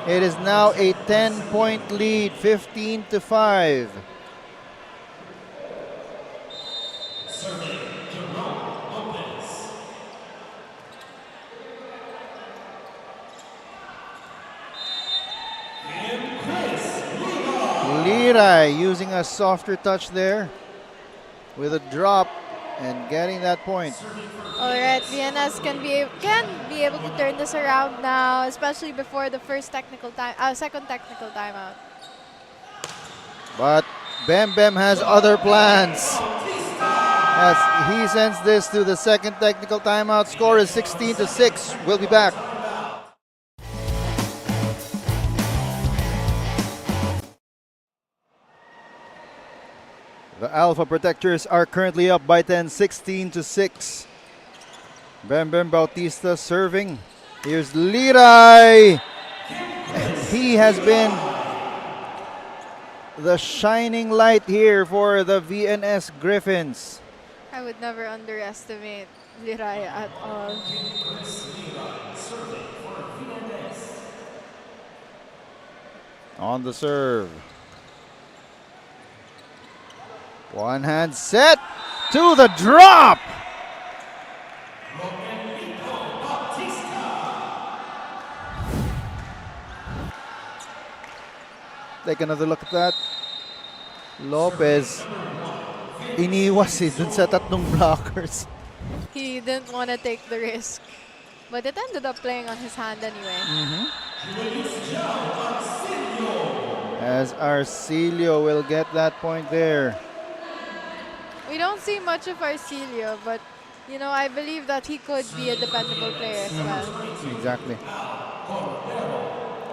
It is now a 10-point lead, 15-5. Serving Jerome Lopez. And Chris Liray using a softer touch there with a drop and getting that point. Alright, VNS can be able to turn this around now, especially before the second technical timeout. But Bem Bem has other plans. As he sends this to the second technical timeout. Score is 16-6. We'll be back. The Alpha Protectors are currently up by 10, 16-6. Bem Bem Bautista serving. Here's Liray. And he has been the shining light here for the VNS Griffins. I would never underestimate Liray at all. On the serve. One hand set to the drop. Take another look at that. Lopez iniwas dun sa tatlong blockers. He didn't want to take the risk, but it ended up playing on his hand anyway. As Arcilio will get that point there. We don't see much of Arcilio, but you know, I believe that he could be a dependable player as well. Exactly.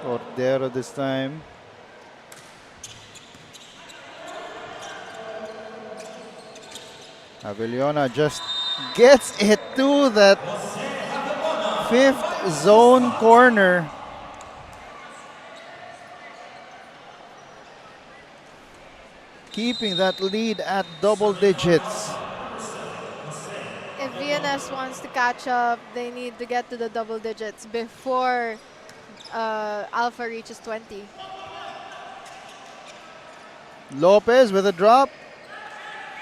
Cordero this time. Avellona just gets it to that fifth zone corner. Keeping that lead at double digits. If VNS wants to catch up, they need to get to the double digits before Alpha reaches 20. Lopez with a drop.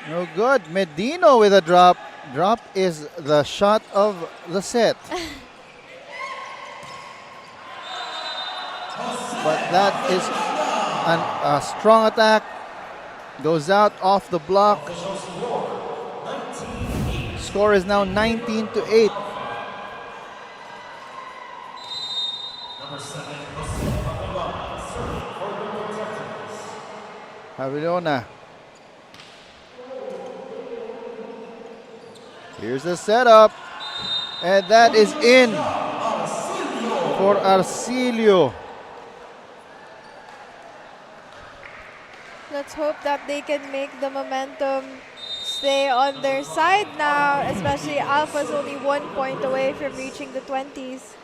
No good. Medino with a drop. Drop is the shot of the set. But that is a strong attack. Goes out off the block. Score is now 19-8. Avellona. Here's the setup. And that is in for Arcilio. Let's hope that they can make the momentum stay on their side now, especially Alpha's only 1 point away from reaching the 20s.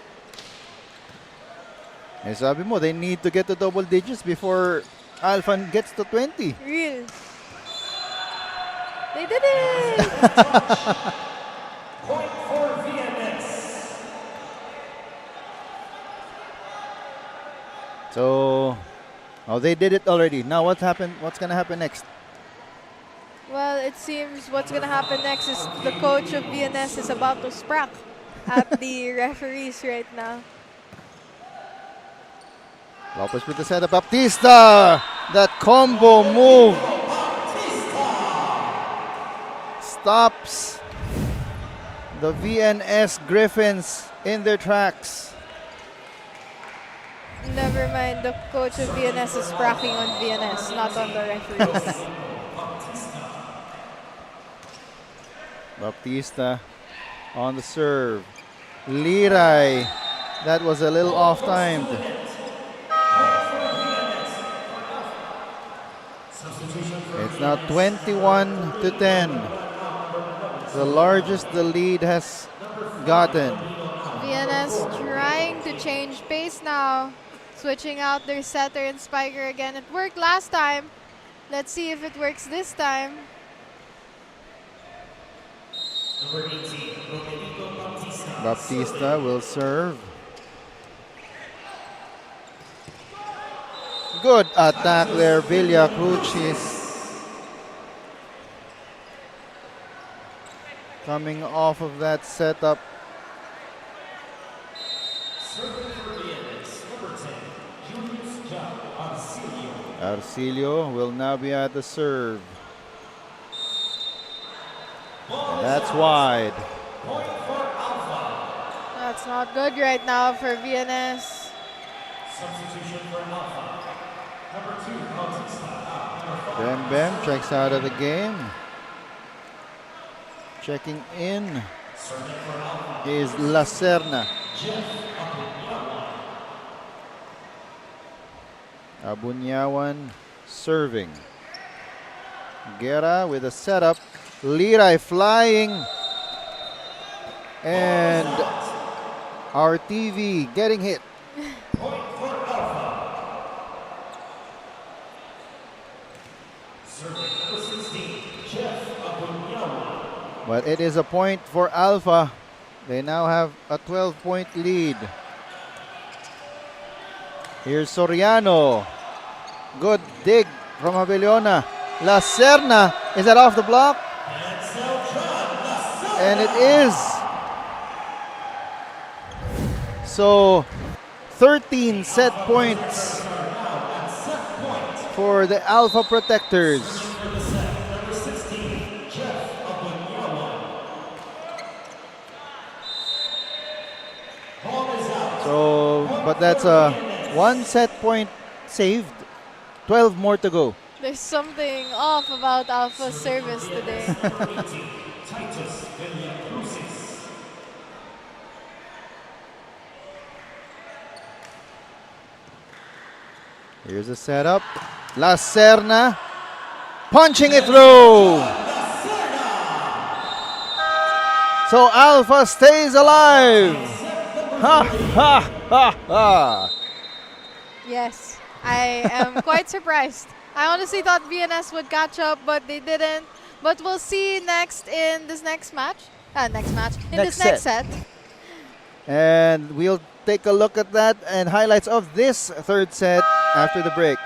Eh, sabi mo, they need to get to double digits before Alpha gets to 20. Real. They did it! Point for VNS. So, they did it already. Now what happened? What's gonna happen next? Well, it seems what's going to happen next is the coach of VNS is about to sprack at the referees right now. Lopez with the setup. Baptista! That combo move. stops the VNS Griffins in their tracks. Never mind, the coach of VNS is fracking on VNS, not on the referees. Baptista on the serve. Liray, that was a little off-timed. It's now 21-10. The largest the lead has gotten. VNS trying to change pace now, switching out their setter and spiker again. It worked last time. Let's see if it works this time. Baptista will serve. Good attack there, Villa Crucis. Coming off of that setup. Arcilio will now be at the serve. And that's wide. That's not good right now for VNS. Bem Bem checks out of the game. Checking in is La Serna. Abunyawan serving. Guerra with a setup. Liray flying. And RTV getting hit. But it is a point for Alpha. They now have a 12-point lead. Here's Soriano. Good dig from Avellona. La Serna, is that off the block? And it is. So 13 set points for the Alpha Protectors. So, but that's a 1 set point saved. 12 more to go. There's something off about Alpha's service today. Here's a setup. La Serna punching it through. So Alpha stays alive. Ha ha ha ha. Yes, I am quite surprised. I honestly thought VNS would catch up, but they didn't. But we'll see next in this next match. This next set. And we'll take a look at that and highlights of this third set after the break.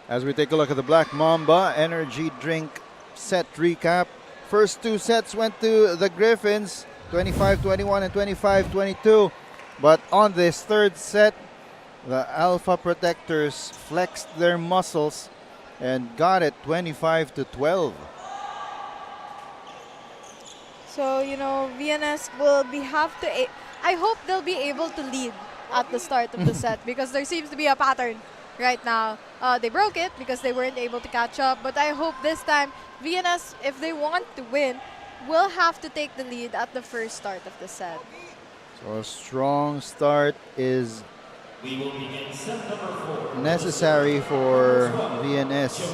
As we take a look at the Black Mamba energy drink set recap. First 2 sets went to the Griffins. 25-21 and 25-22. But on this third set, the Alpha Protectors flexed their muscles and got it 25-12. So, you know, VNS will I hope they'll be able to lead at the start of the set because there seems to be a pattern right now. They broke it because they weren't able to catch up, but I hope this time VNS, if they want to win, will have to take the lead at the first start of the set. So a strong start is We will begin set number 4. necessary for VNS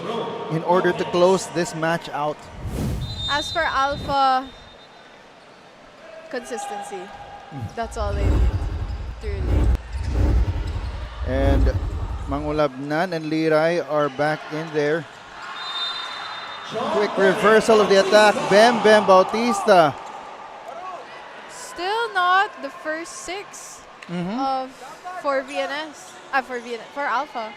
in order to close this match out. As for Alpha, consistency. That's all they need, truly. And Mangulabnan and Liray are back in there. Quick reversal of the attack. Bem Bautista. Still not the first 6 for VNS. For Alpha.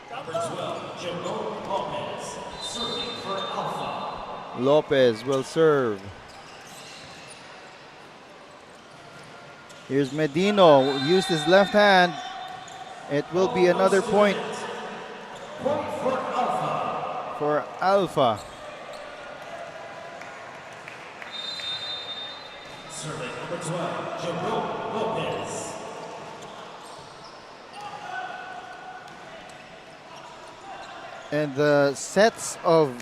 Number 12, Jerome Lopez, serving for Alpha. Lopez will serve. Here's Medino. Used his left hand. It will be another point Point for Alpha. for Alpha. Serving number 12, Jerome Lopez. And the sets of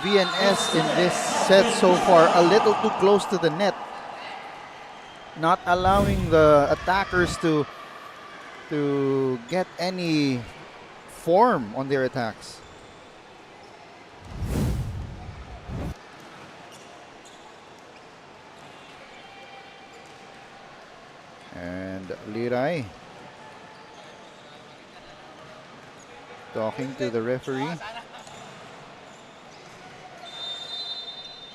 VNS in this set so far a little too close to the net, not allowing the attackers to get any form on their attacks. And Liray talking to the referee.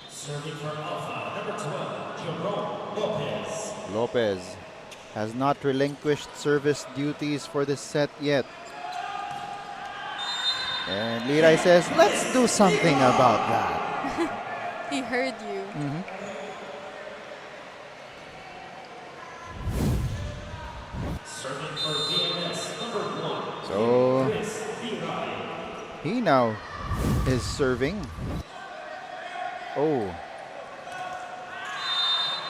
Serving for Alpha, number 12, Jerome Lopez. Lopez has not relinquished service duties for this set yet. And Liray says, let's do something about that. He heard you. Serving for VNS, number 1, So Chris Virai. he now is serving. Oh.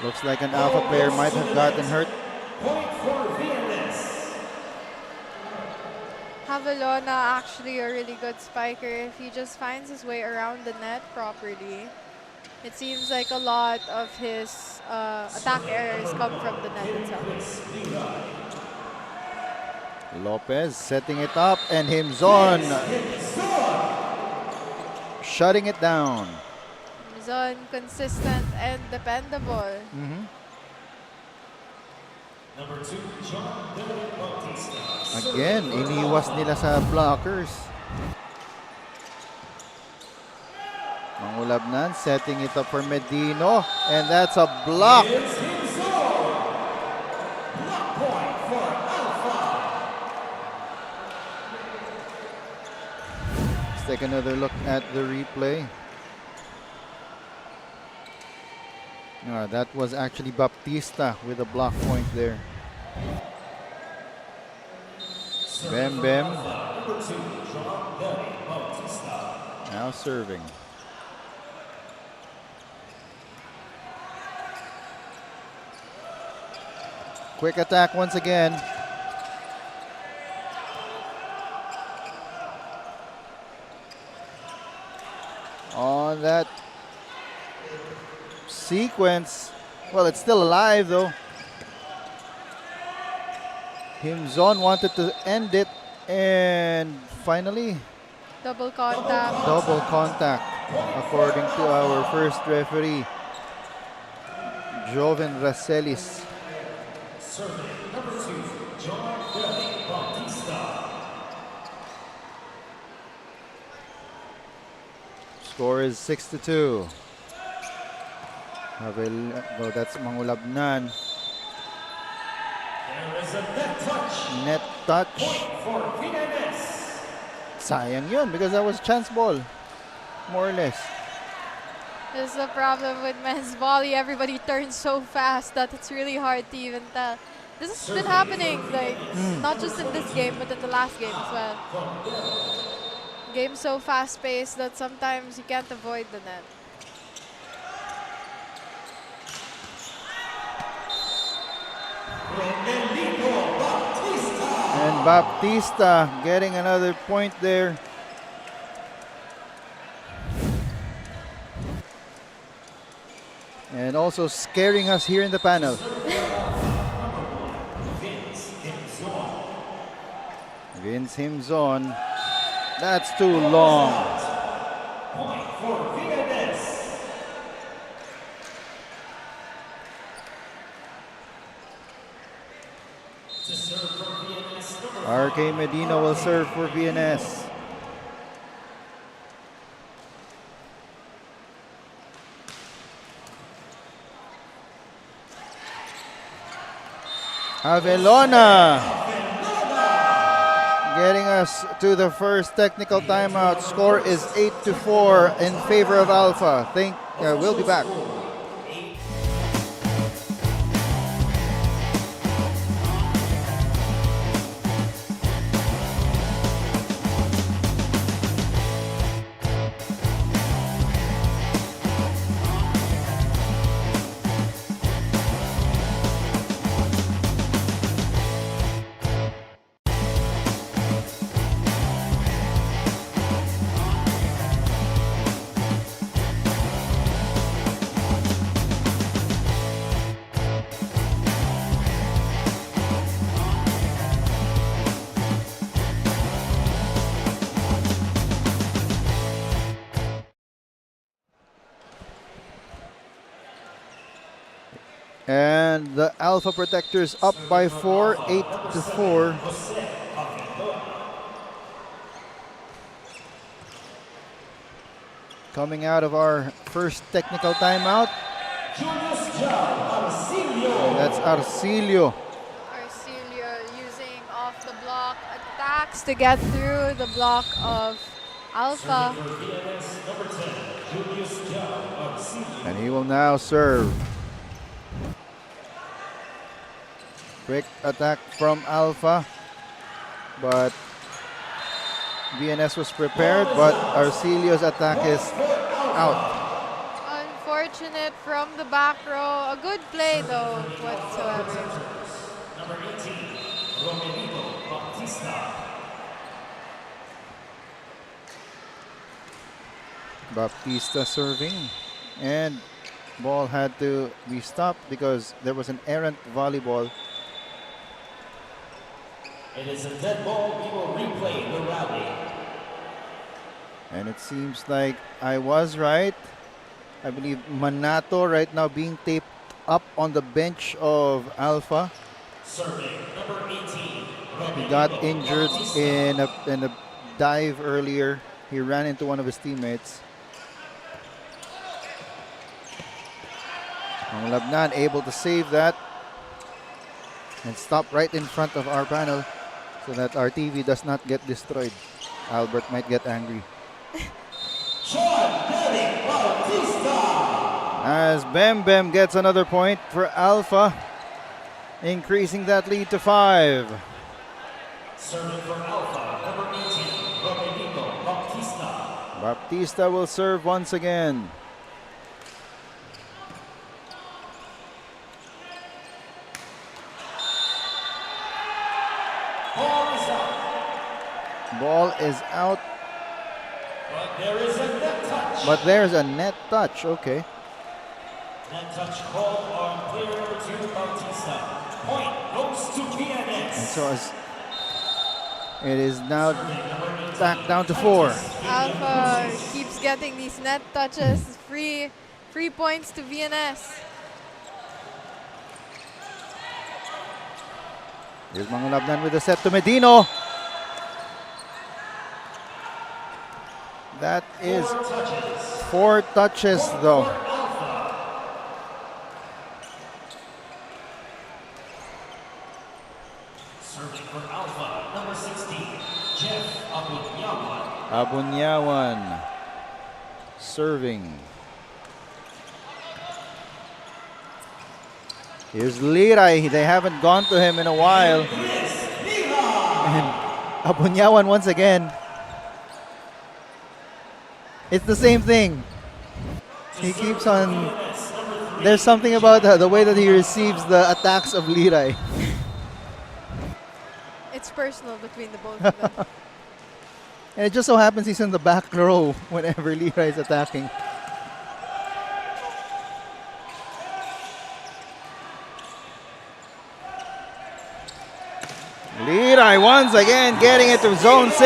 Looks like an Alpha player might have gotten hurt. Point for VNS. Havelona actually a really good spiker if he just finds his way around the net properly. It seems like a lot of his attack errors come from the net itself. Lopez setting it up and Himzon shutting it down. Zone consistent and dependable. Number 2, John Bautista. Again, iniwas nila sa blockers. Mangulabnan setting it up for Medino and that's a block. It's his zone. Block point for Alpha. Let's take another look at the replay. That was actually Baptista with a block point there. Bem Number 2, John Bautista. now serving. Quick attack once again. On that sequence. Well, it's still alive though. Himzon wanted to end it and finally Double contact. double contact according to our first referee, Joven Racelis. Serving number 2, John Bautista. Score is 6-2. Oh, that's Mangulabnan. There is a net touch. Net touch. Point for VNS. Sayang yun because that was chance ball. More or less. This is the problem with men's volley. Everybody turns so fast that it's really hard to even tell. This has been happening, like, not just in this game, but in the last game as well. Game's so fast-paced that sometimes you can't avoid the net. And Baptista getting another point there. And also scaring us here in the panel. Vince Himzon. That's too long. Point for VNS. To serve for VNS, number RK Medina will serve for VNS. Avelona getting us to the first technical timeout. Score is 8-4 in favor of Alpha. We'll be back. And the Alpha Protectors up by 4, 8-4. Coming out of our first technical timeout. That's Arcilio. Arcilio using off the block attacks to get through the block of Alpha. And he will now serve. Quick attack from Alpha, but VNS was prepared, but Arcilio's attack is out. Unfortunate from the back row. A good play though, whatsoever. Number 18, Romelico Baptista. Baptista serving, and ball had to be stopped because there was an errant volleyball. It is a dead ball. We will replay the rally. And it seems like I was right. I believe Manato right now being taped up on the bench of Alpha. Serving number 18. He got injured in a dive earlier. He ran into one of his teammates. Ang Labnan able to save that and stop right in front of our panel so that our TV does not get destroyed. Albert might get angry. As Bem Bem gets another point for Alpha, increasing that lead to 5. Serving for Alpha, number 18, Romelico Baptista. Baptista will serve once again. Ball is out. Ball is out, But there is a net touch. but there's a net touch. Okay. Net touch called on player number 2, Bautista. Point goes to And VNS. so as it is now back down to 4. Alpha keeps getting these net touches. Free points to VNS. Here's Mangulabnan with the set to Medino. That is 4 touches though. Serving for Alpha, number 16, Jeff Abunyawan. Abunyawan serving. Here's Liray. They haven't gone to him in a while. And Abunyawan once again. It's the same thing. He keeps on. There's something about the way that he receives the attacks of Liray. It's personal between the both of them. And it just so happens he's in the back row whenever Liray is attacking. Liray once again getting it to zone 6.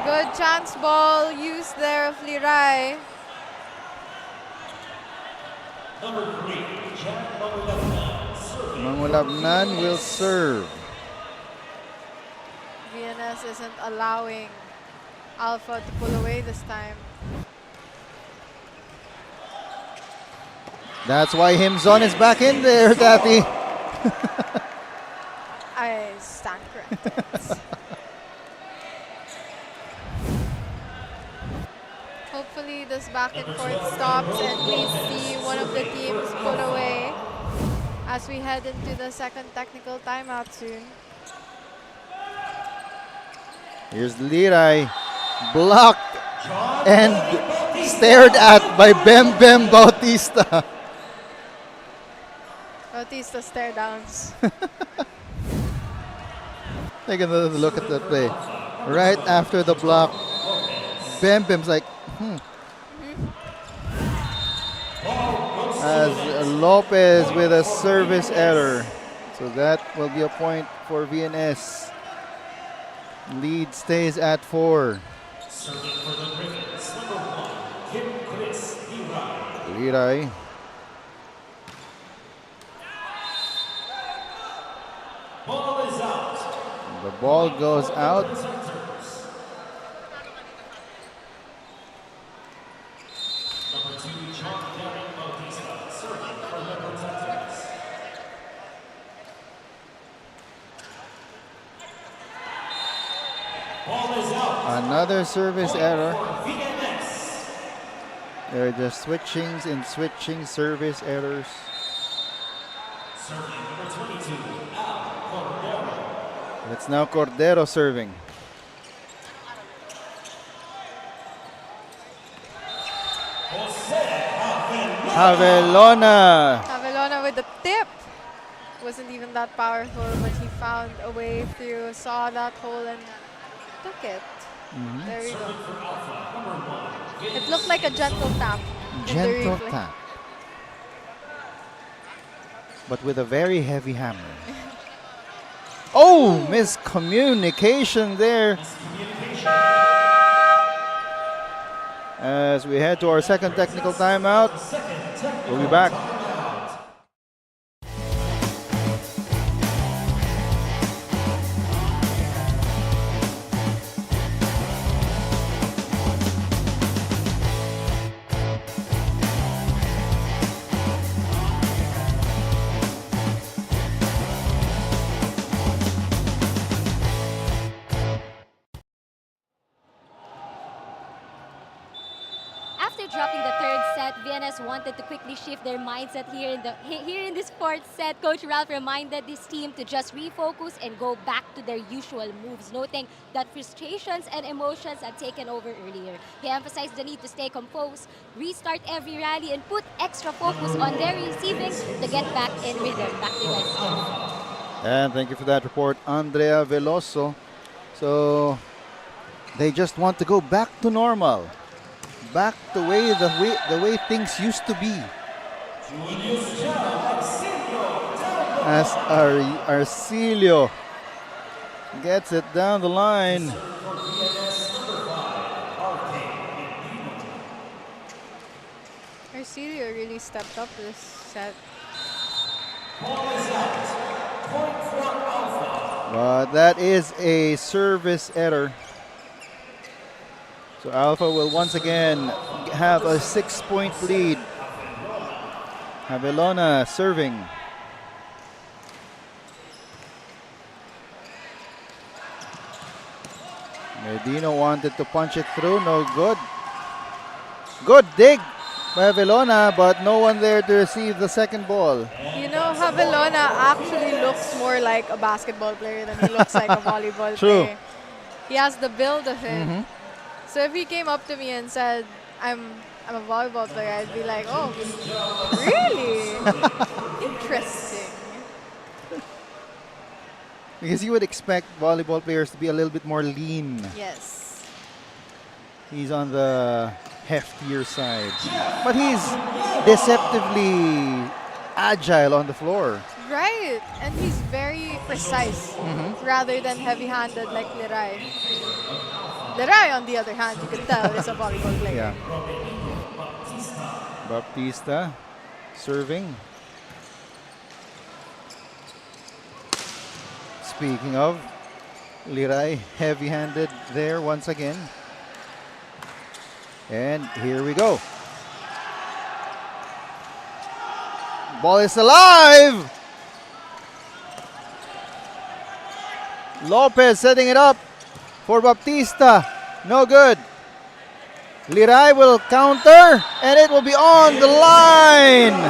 Good chance ball used there of Liray. Number 3, Jan Mangulabnan, serving. Mangulabnan will serve. VNS isn't allowing Alpha to pull away this time. That's why Himzon is back in there, Tati. I stand corrected. Hopefully this back and forth stops and we see one of the teams pull away as we head into the second technical timeout soon. Here's Liray, blocked and stared at by Bem Bem Bautista. Bautista stare downs. Take another look at that play. Right after the block, Bem Bem's like, As Lopez with a service error. So that will be a point for VNS. Lead stays at 4. Serving for the Griffins, number 1, Kim Chris Liray. Liray. Ball is out. The ball goes out. Representatives. Number 2, John Derek Bautista, serving for the Protectors. Ball is out. Another service error. For VNS. They're just switching service errors. Serving number 22, Al Cordero. It's now Cordero serving. Jose Javelona. Avelona with the tip. Wasn't even that powerful, but he found a way through, saw that hole and took it. There we go. It looked like a gentle tap. in the Gentle replay. tap. But with a very heavy hammer. Oh, miscommunication there. As we head to our second technical timeout. We'll be back. After dropping the third set, VNS wanted to quickly shift their mindset here in this fourth set. Coach Ralph reminded this team to just refocus and go back to their usual moves, noting that frustrations and emotions had taken over earlier. He emphasized the need to stay composed, restart every rally, and put extra focus on their receiving to get back in rhythm. Back to you guys. And thank you for that report, Andrea Veloso. So they just want to go back to normal. Back the way things used to be. As Arcilio gets it down the line. Arcilio really stepped up this set. But that is a service error. So Alpha will once again have a 6-point lead. Javelona serving. Medino wanted to punch it through, no good. Good dig by Javelona, but no one there to receive the second ball. You know how Abelona actually looks more like a basketball player than he looks like a volleyball True. player. He has the build of it. Mm-hmm. So if he came up to me and said, I'm a volleyball player, I'd be like, oh, really? Interesting. Because you would expect volleyball players to be a little bit more lean. Yes. He's on the heftier side. But he's deceptively agile on the floor. Right. And he's very precise rather than heavy-handed like Liray. Liray, on the other hand, you can tell is a volleyball player. Yeah. Baptista serving. Speaking of, Liray heavy-handed there once again. And here we go. Ball is alive! Lopez setting it up for Baptista. No good. Liray will counter, and it will be on the line.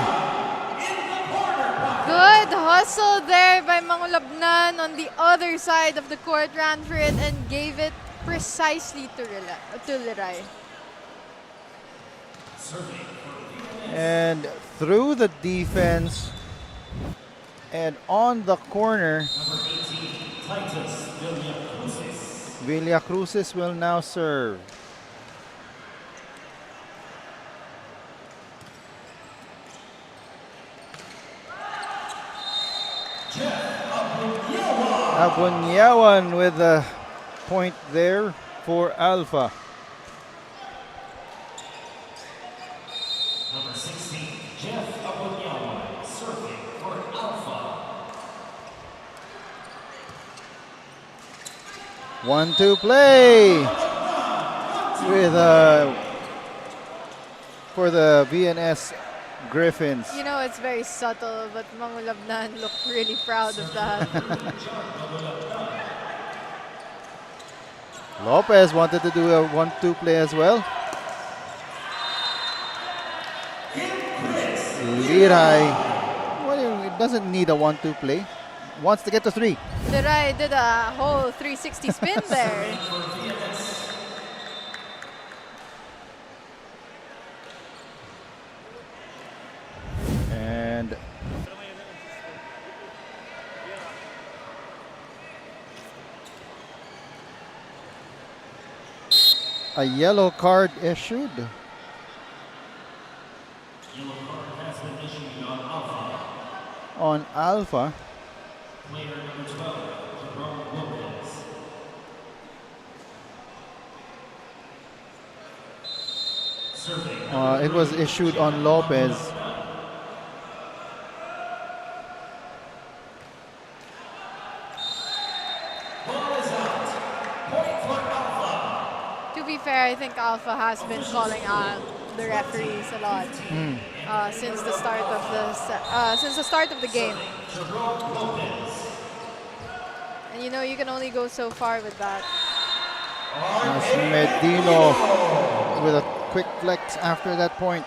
Good hustle there by Mangulabnan on the other side of the court, ran for it and gave it precisely to Liray. And through the defense and on the corner, Villacruzes will now serve. Abunyawan with a point there for Alpha. Number 16, Jeff Abunyawan, serving for Alpha. 1-2 play with for the VNS Griffins. You know, it's very subtle, but Mangulabnan looked really proud of that. Lopez wanted to do a 1-2 play as well. Liray, well, it doesn't need a 1-2 play. Wants to get to 3. Liray did a whole 360 spin there. And a yellow card issued. Yellow card has been issued on Alpha. On Alpha. Player number 12, Jerome Lopez. Serving. It was issued on Lopez. Ball is out. Point for Alpha. To be fair, I think Alpha has been calling out the referees a lot since the start of the game. Jerome Lopez. And you know, you can only go so far with that. As Medino with a quick flex after that point.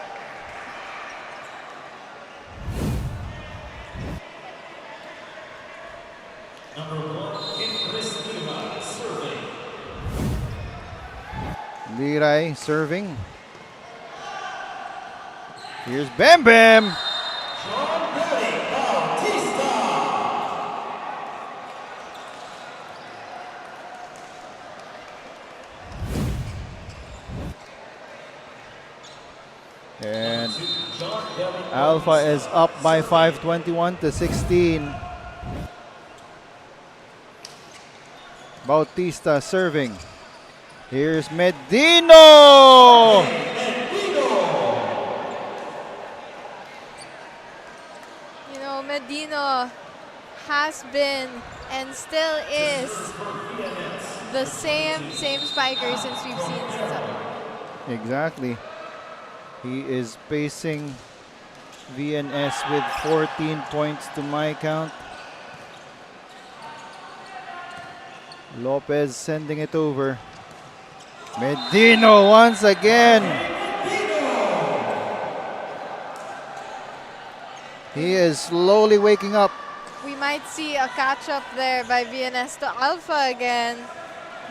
Number 1, Chris Levi, serving. Liray serving. Here's Bam Bam. John Billy Bautista. And John Billy Alpha is up by 5, 21-16. Bautista serving. Here's Medino. You know, Medino has been and still is the same spiker since we've seen Exactly. He is pacing VNS with 14 points to my count. Lopez sending it over. Medino once again. He is slowly waking up. We might see a catch-up there by VNS to Alpha again.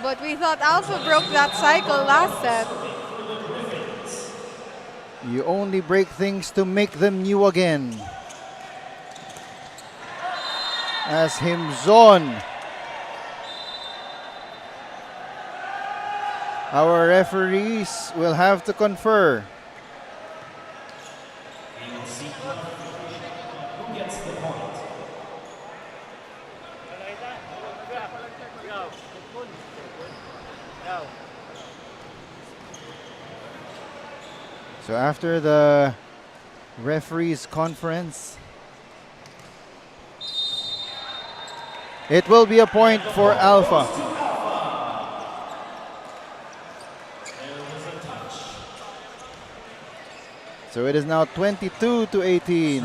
But we thought Alpha broke that cycle last set. You only break things to make them new again. As Himzon, our referees will have to confer. We will see who gets the point. So after the referees conference, it will be a point for Alpha. So it is now 22-18.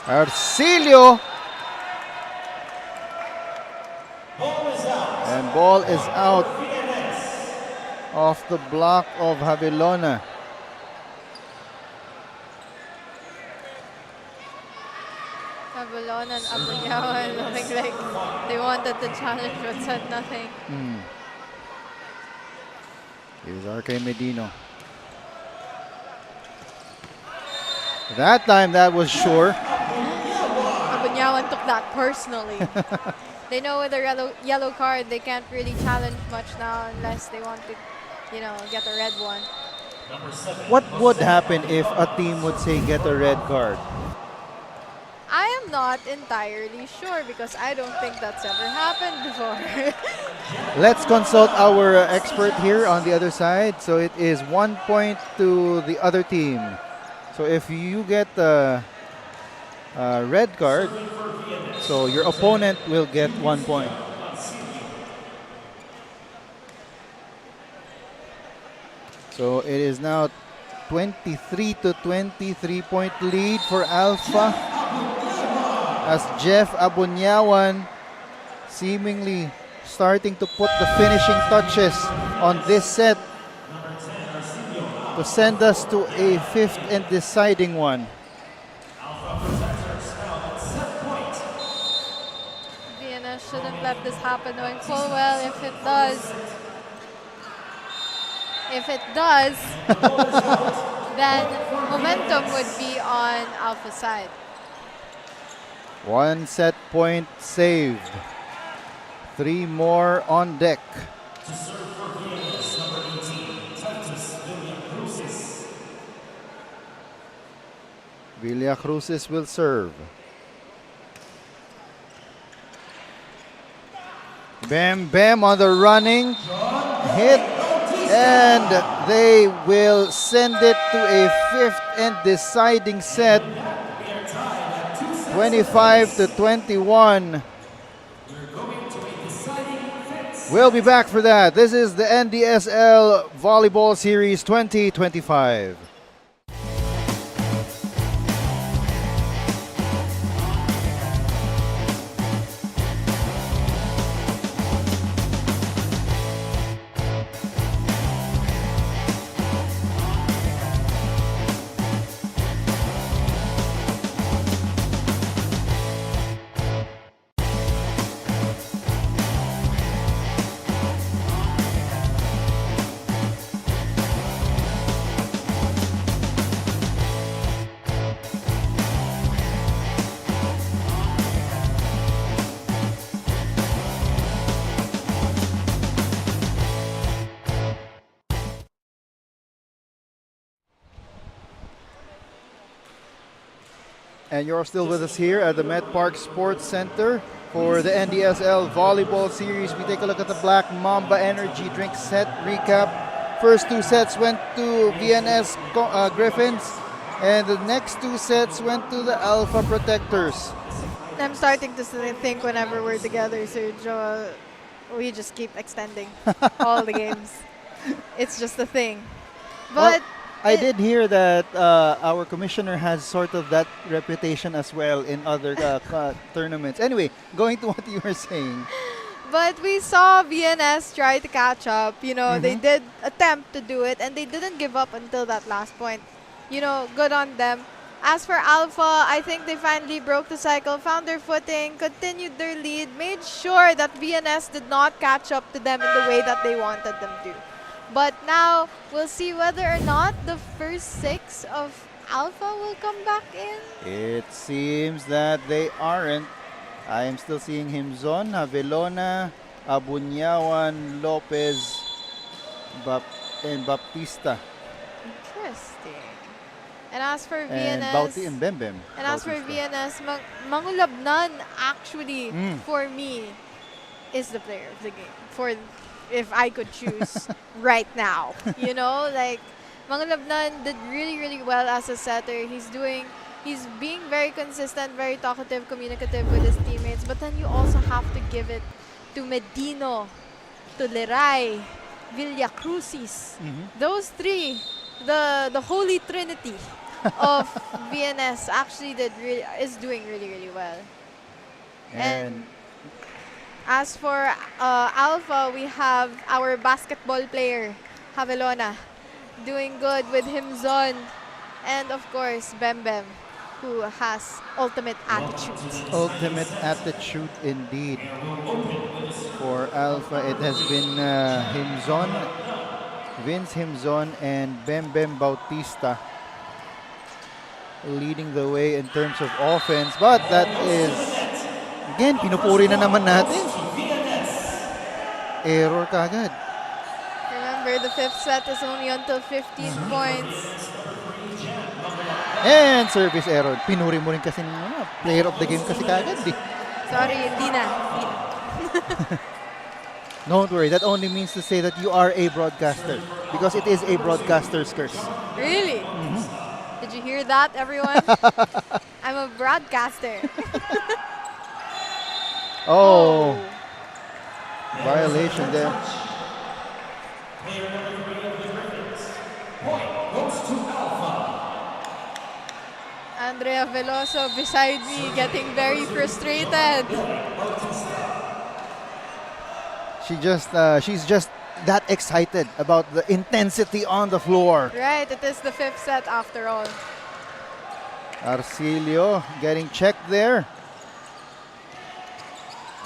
Arcilio. And ball is out off the block of Havilona. Abalon and Abunyawan looking like they wanted the challenge but said nothing. Here's Arcade Medino. That time that was sure. Abunyawan took that personally. They know with a yellow card they can't really challenge much now unless they want to, you know, get a red one. What would happen if a team would say get a red card? I am not entirely sure because I don't think that's ever happened before. Let's consult our expert here on the other side. So it is 1 point to the other team. So if you get a red card, so your opponent will get 1 point. So it is now 23-23 point lead for Alpha, as Jeff Abunyawan seemingly starting to put the finishing touches on this set to send us to a fifth and deciding one. VNS shouldn't let this happen, knowing full well if it does, then momentum would be on Alpha side. 1 set point saved. 3 more on deck. To serve for VNS, number 18, Titus Villacruzes. Villacruzes will serve. Bam Bam on the running hit, and they will send it to a fifth and deciding set. 25-21. We'll be back for that. This is the NDSL Volleyball Series 2025. And you're still with us here at the Met Park Sports Center for the NDSL Volleyball Series. We take a look at the Black Mamba Energy Drink set recap. First 2 sets went to VNS Griffins, and the next 2 sets went to the Alpha Protectors. I'm starting to think whenever we're together, Sergio, we just keep extending all the games. It's just a thing. But I did hear that our commissioner has sort of that reputation as well in other tournaments. Anyway, going to what you were saying. But we saw VNS try to catch up. You know, they Mhm. did attempt to do it, and they didn't give up until that last point. You know, good on them. As for Alpha, I think they finally broke the cycle, found their footing, continued their lead, made sure that VNS did not catch up to them in the way that they wanted them to. But now, we'll see whether or not the first 6 of Alpha will come back in. It seems that they aren't. I am still seeing Himzon, Havelona, Abunyawan, Lopez, and Baptista. Interesting. And as for And VNS, Bauti and Bembem. and as for Bautista. VNS, Mangulabnan actually, Mm. for me, is the player of the game. For if I could choose right now, you know, like Mangulabnan did really, really well as a setter. He's being very consistent, very talkative, communicative with his teammates. But then you also have to give it to Medino, to Leray, Villacruzis. Mhm. Those three, the holy trinity of VNS actually is doing really, really well. And as for Alpha, we have our basketball player, Havelona, doing good with Himzon. And of course, Bembem, who has ultimate attitude. Ultimate attitude indeed. For Alpha, it has been Himzon, Vince Himzon, and Bembem Bautista leading the way in terms of offense. But that is, again, pinupuri na naman natin. Error kagad. Remember, the 5th set is only until 15 points. And service error. Pinuri mo rin kasi player of the game kasi kagad. Sorry, hindi na. Don't worry, that only means to say that you are a broadcaster because it is a broadcaster's curse. Really? Did you hear that, everyone? I'm a broadcaster. Oh, violation there. Andrea Veloso beside me getting very frustrated. She's just that excited about the intensity on the floor. Right, it is the 5th set after all. Arcilio getting checked there.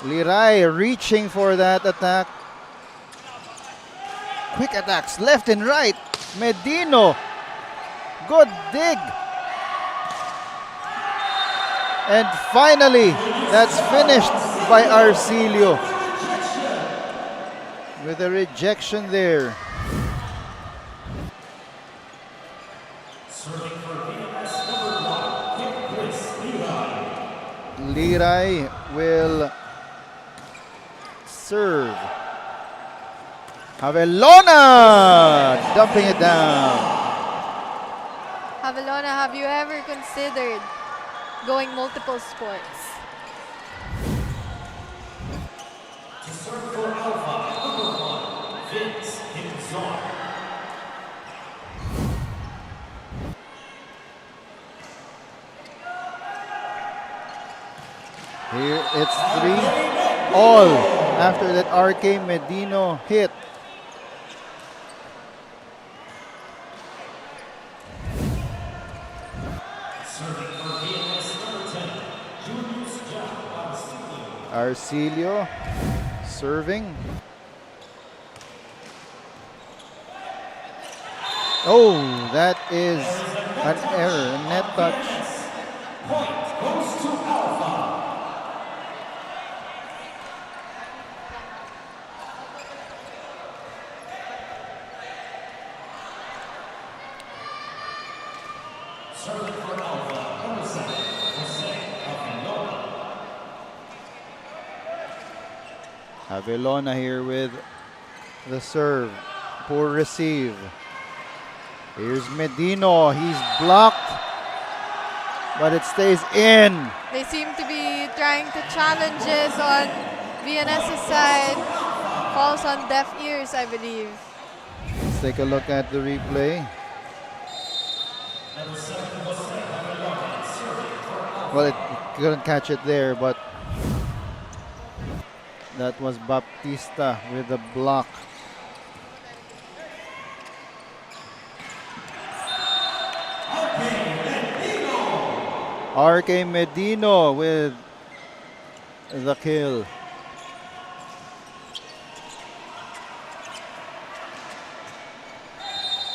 Liray reaching for that attack. Quick attacks left and right. Medino. Good dig. And finally, that's finished by Arcilio. With a rejection there. Liray will serve. Havelona dumping it down. Havelona, have you ever considered going multiple sports? Here it's 3-all after that RK Medino hit. Arcilio serving. Oh, that is an error, a net touch. Havelona here with the serve. Poor receive. Here's Medino. He's blocked, but it stays in. They seem to be trying to challenge it on VNS's side. Falls on deaf ears, I believe. Let's take a look at the replay. Well, it couldn't catch it there, but That was Baptista with the block. RK Medino with the kill.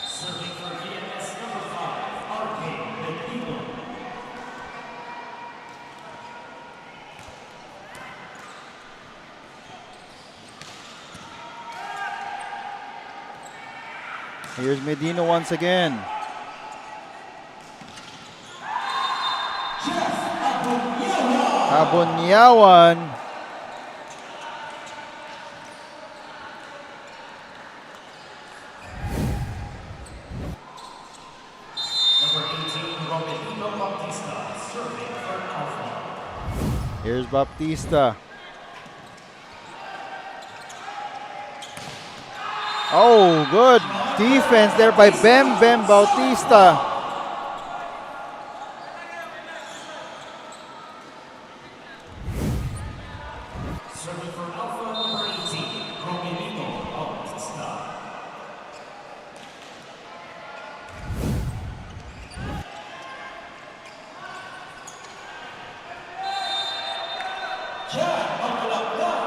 Serving for VNS number 5, RK Medino. Here's Medino once again. Abonyawan. Number 18, Romelino Bautista, serving for Alpha. Here's Baptista. Oh, good defense there by Bem Bautista. Serving for Alpha, number 18, Romelino Bautista.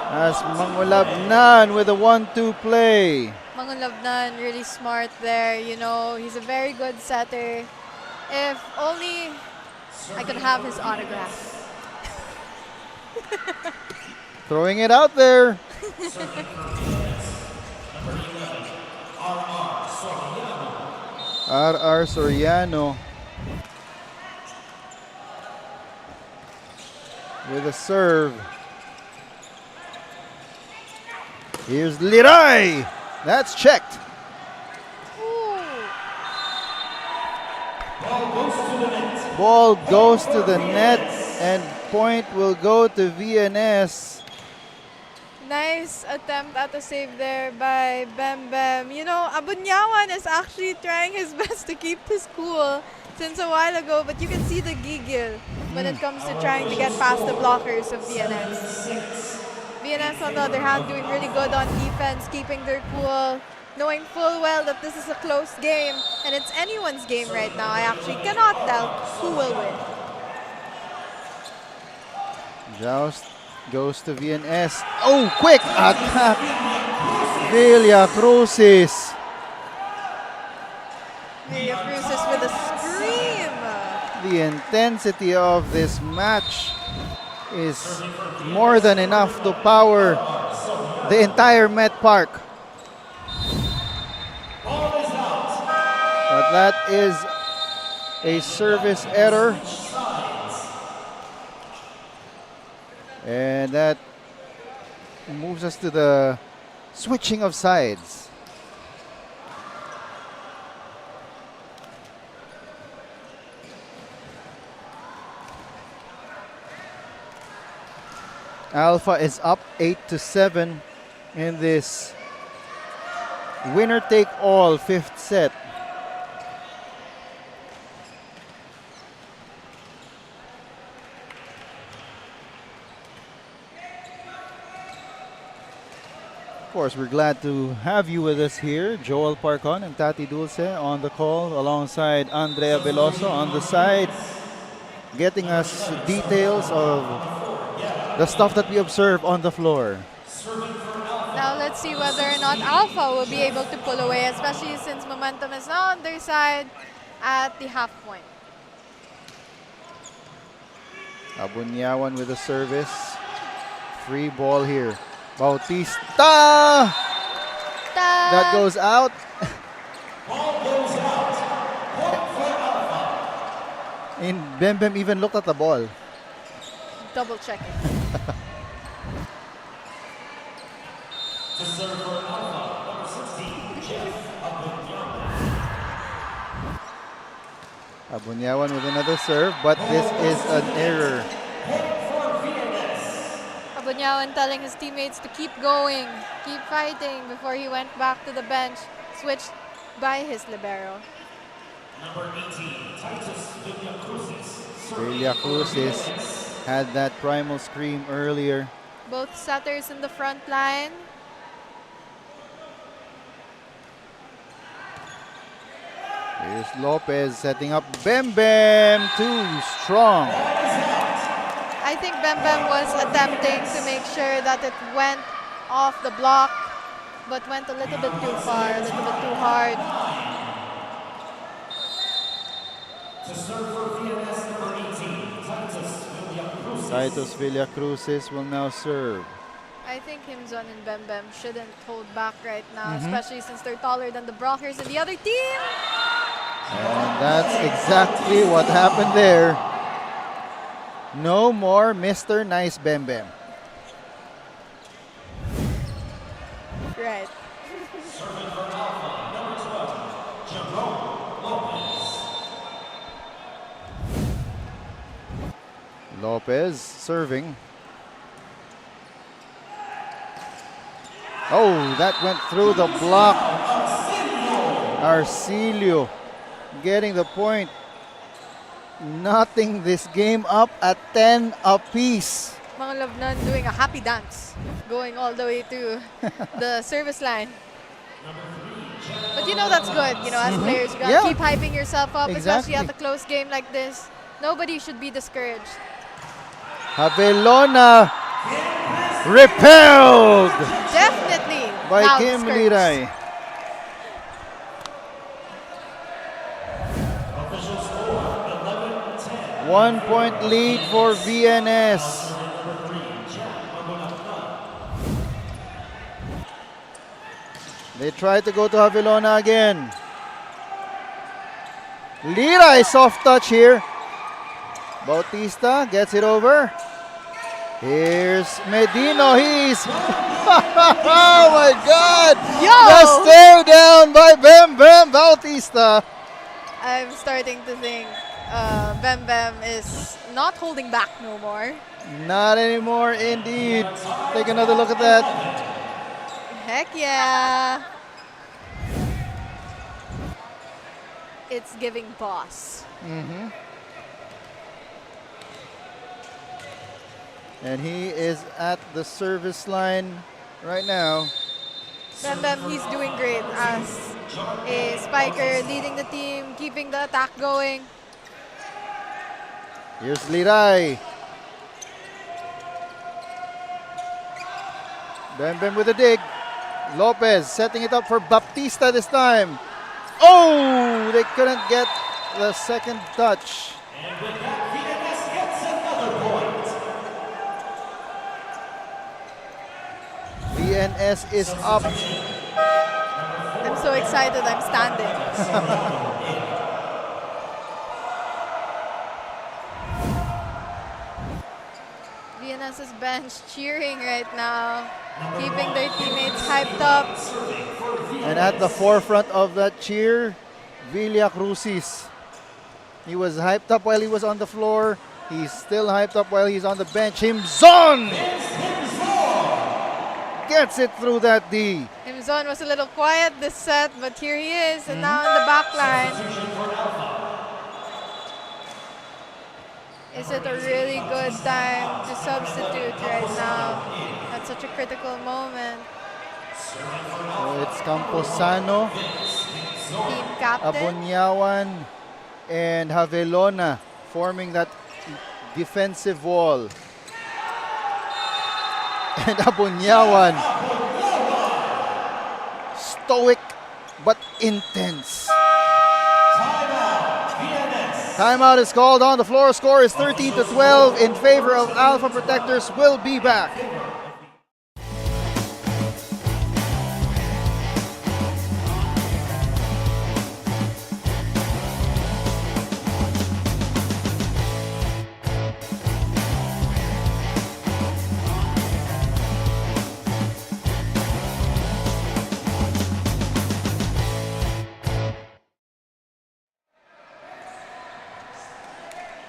As Mangulabnan with a 1-2 play. Mangulabnan really smart there. You know, he's a very good setter. If only I could have his autograph. Throwing it out there. RR Soriano with a serve. Here's Liray. That's checked. Ooh. Ball goes to the net and point will go to VNS. Nice attempt at a save there by Bem. You know, Abunyawan is actually trying his best to keep his cool since a while ago, but you can see the giggle when it comes to trying to get past the blockers of VNS. VNS, on the other hand, doing really good on defense, keeping their cool, knowing full well that this is a close game, and it's anyone's game right now. I actually cannot tell who will win. Joust goes to VNS. Oh, quick attack. Villa Crucis. Villa Crucis with a scream. The intensity of this match is more than enough to power the entire Met Park. But that is a service error. And that moves us to the switching of sides. Alpha is up 8-7 in this winner-take-all fifth set. Of course, we're glad to have you with us here. Joel Parcon and Tati Dulce on the call alongside Andrea Veloso on the side, getting us details of the stuff that we observe on the floor. Now let's see whether or not Alpha will be able to pull away, especially since momentum is now on their side at the half point. Abunyawan with a service. Free ball here. Bautista! That goes out. And Bem even looked at the ball. Double checking. To serve for Alpha, number 16, Jeff Abunyawan with another serve, but this is an error. Abunyawan telling his teammates to keep going, keep fighting before he went back to the bench, switched by his libero. Number 18, Titus Villa Crucis. Villa Crucis had that primal scream earlier. Both setters in the front line. Here's Lopez setting up Bem Bem, too strong. I think Bem Bem was attempting to make sure that it went off the block, but went a little bit too far, a little bit too hard. To serve for VNS number 18, Titus Villacruzes will now serve. I think Himzon and Bem Bem shouldn't hold back right now, especially since they're taller than the Brockers and the other team. And that's exactly what happened there. No more Mr. Nice Bem Bem. Right. serving for Alpha, number 12, Jerome Lopez. Lopez serving. Oh, that went through the block. Arcilio getting the point. Knotting this game up at 10 apiece. Mga Labnan doing a happy dance, going all the way to the service line. But you know that's good, you know, as players. You gotta keep hyping yourself up, especially at a close game like this. Nobody should be discouraged. Javelona repelled Definitely. by now Kim discouraged. Liray. Official score, 11-10. 1 point lead for VNS. They try to go to Javelona again. Liray, soft touch here. Bautista gets it over. Here's Medino. He's oh my God! Yo! The stare down by Bem Bem Bautista. I'm starting to think Bem Bem is not holding back no more. Not anymore, indeed. Take another look at that. Heck yeah! It's giving boss. And he is at the service line right now. Bem Bem, he's doing great as a spiker, leading the team, keeping the attack going. Here's Liray. Bem Bem with a dig. Lopez setting it up for Baptista this time. Oh, they couldn't get the second touch. And with that, VNS gets another point. VNS is up. I'm so excited, I'm standing. VNS's bench cheering right now, keeping their teammates hyped up. And at the forefront of that cheer, Villacruzes. He was hyped up while he was on the floor. He's still hyped up while he's on the bench. Himzon gets it through that D. Himzon was a little quiet this set, but here he is, and now in the back line. Is it a really good time to substitute right now at such a critical moment? So it's Camposano, Team captain. Abonyawan, and Javelona forming that defensive wall. And Abonyawan, stoic but intense. Timeout is called on. The floor score is 13-12 in favor of Alpha Protectors. Will be back.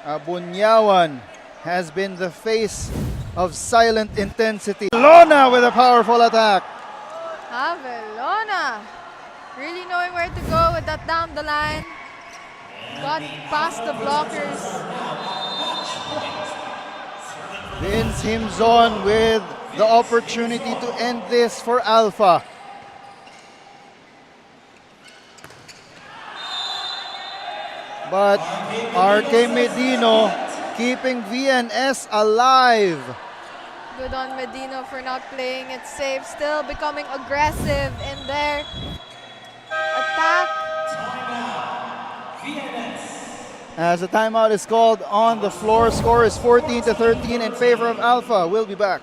Abunyawan has been the face of silent intensity. Lona with a powerful attack. Javelona really knowing where to go with that down the line. Got past the blockers. Vince Himzon with the opportunity to end this for Alpha. But RK Medino keeping VNS alive. Good on Medino for not playing it safe. Still becoming aggressive in their attack. As a timeout is called on the floor, score is 14-13 in favor of Alpha. We'll be back.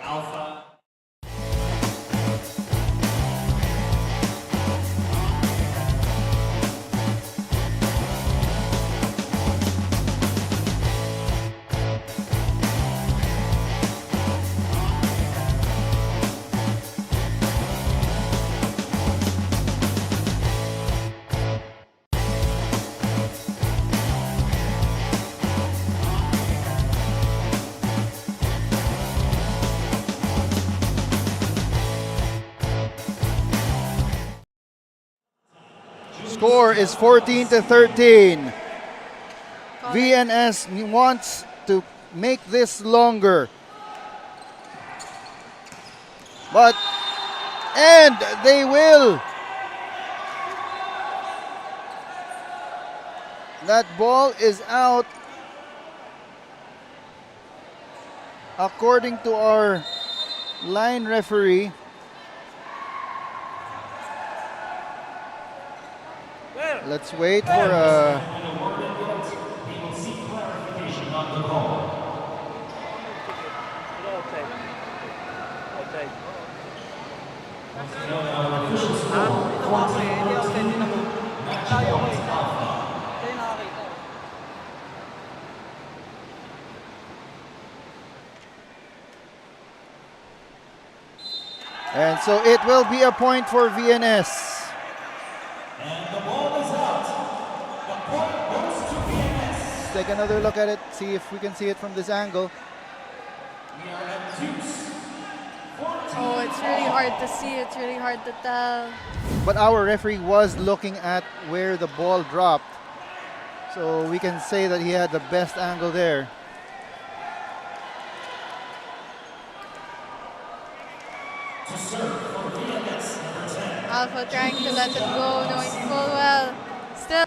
Score is 14-13. VNS wants to make this longer. And they will. That ball is out. According to our line referee. Let's wait for a... And so it will be a point for VNS. Take another look at it, see if we can see it from this angle. Oh, it's really hard to see, it's really hard to tell. But our referee was looking at where the ball dropped. So we can say that he had the best angle there. Alpha trying to let it go, knowing full well. Still.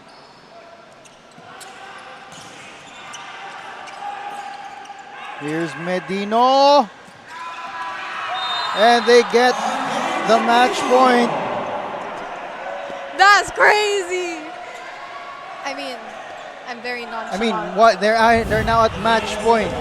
Here's Medino. And they get the match point. That's crazy. I mean, I'm very nonchalant. I mean, what they're now at match point.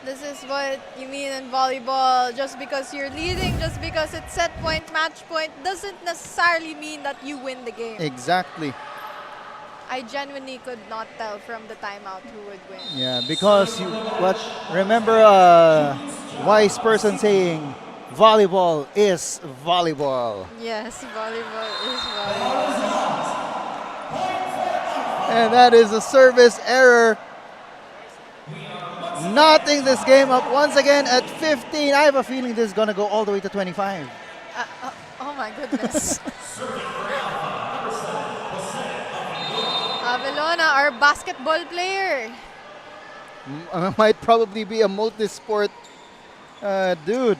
This is what you mean in volleyball. Just because you're leading, just because it's set point, match point, doesn't necessarily mean that you win the game. Exactly. I genuinely could not tell from the timeout who would win. Yeah, because remember a wise person saying, volleyball is volleyball. Yes, volleyball is volleyball. And that is a service error. Knotting this game up once again at 15. I have a feeling this is going to go all the way to 25. Oh my goodness. Avelona, our basketball player. Might probably be a multi-sport dude.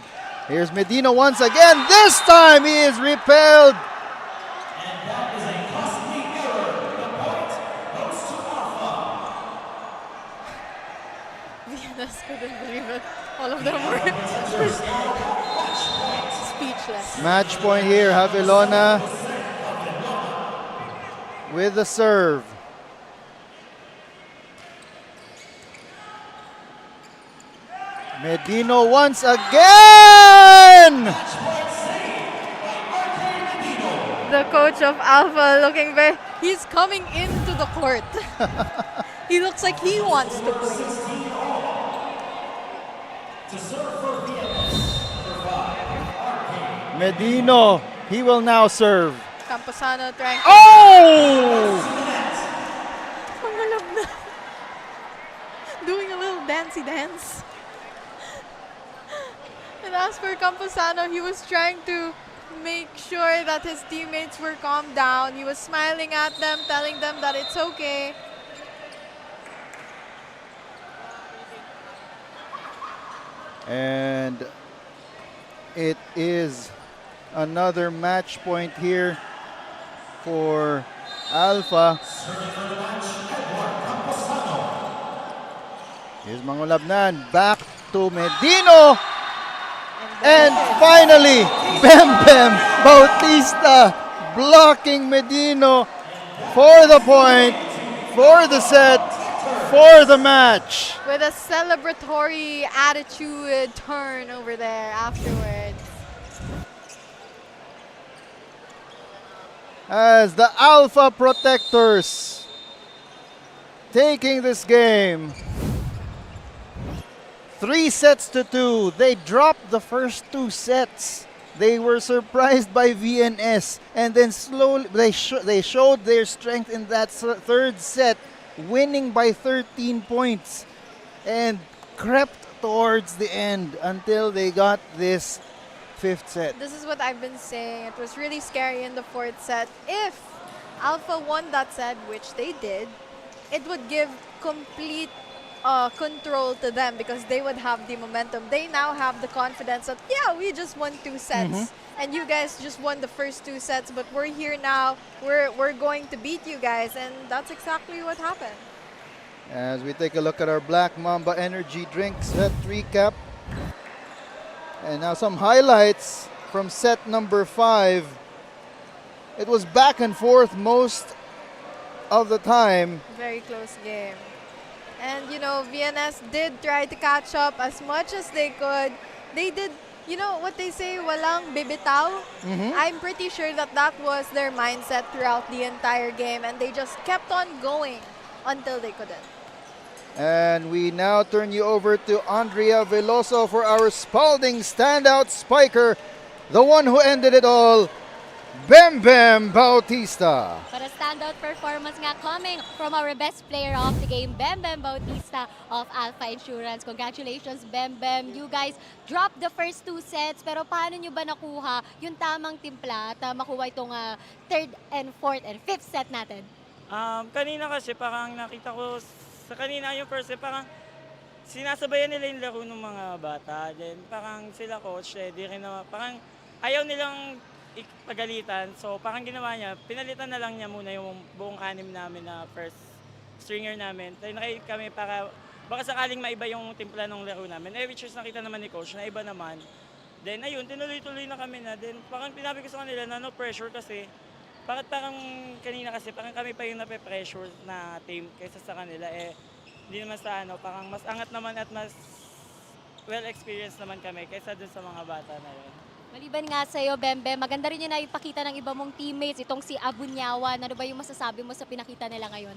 Here's Medina once again. This time he is repelled. And that is a costly error. The point goes to Alpha. VNS couldn't believe it. All of them were speechless. Match point here. Avelona with the serve. Medino once again! The coach of Alpha looking very... He's coming into the court. He looks like he wants to play. Medino, he will now serve. Camposano trying to... Oh! Doing a little dancey dance. And as for Camposano, he was trying to make sure that his teammates were calmed down. He was smiling at them, telling them that it's okay. And it is another match point here for Alpha. Here's Mangulabnan back to Medino. And finally, Bem Bem Bautista blocking Medino for the point, for the set, for the match. With a celebratory attitude turn over there afterwards. As the Alpha Protectors taking this game 3-2. They dropped the first 2 sets. They were surprised by VNS, and then slowly they showed their strength in that third set, winning by 13 points, and crept towards the end until they got this 5th set. This is what I've been saying. It was really scary in the 4th set. If Alpha won that set, which they did, it would give complete control to them because they would have the momentum. They now have the confidence that, yeah, we just won 2 sets and you guys just won the first 2 sets, but we're here now. We're going to beat you guys, and that's exactly what happened. As we take a look at our Black Mamba energy drink set recap. And now some highlights from set number 5. It was back and forth most of the time. Very close game. And, you know, VNS did try to catch up as much as they could. They did, you know what they say, walang bibitaw? I'm pretty sure that that was their mindset throughout the entire game, and they just kept on going until they couldn't. And we now turn you over to Andrea Veloso for our Spalding standout spiker, the one who ended it all, Bem Bem Bautista. Para standout performance nga coming from our best player of the game, Bem Bem Bautista of Alpha Insurance. Congratulations, Bem Bem. You guys dropped the first 2 sets, pero paano nyo ba nakuha yung tamang timpla at makuha itong 3rd and 4th and 5th set natin? Kanina kasi parang nakita ko sa kanina yung first set, parang sinasabayan nila yung laro ng mga bata. Then parang sila coach, di rin na, parang ayaw nilang pagalitan. So parang ginawa niya, pinalitan na lang niya muna yung buong 6 namin na first stringer namin. Tayo na kami para baka sakaling maiba yung timpla ng laro namin. Which is nakita naman ni coach na iba naman. Then ayun, tinuloy-tuloy na kami na. Then parang pinabi ko sa kanila na no pressure kasi bakit parang kanina kasi parang kami pa yung nape-pressure na team kaysa sa kanila. Hindi naman sa parang mas angat naman at mas well-experienced naman kami kaysa dun sa mga bata na yun. Maliban nga sa'yo, Bem Bem, maganda rin yun na ipakita ng iba mong teammates, itong si Abunyawan. Ano ba yung masasabi mo sa pinakita nila ngayon?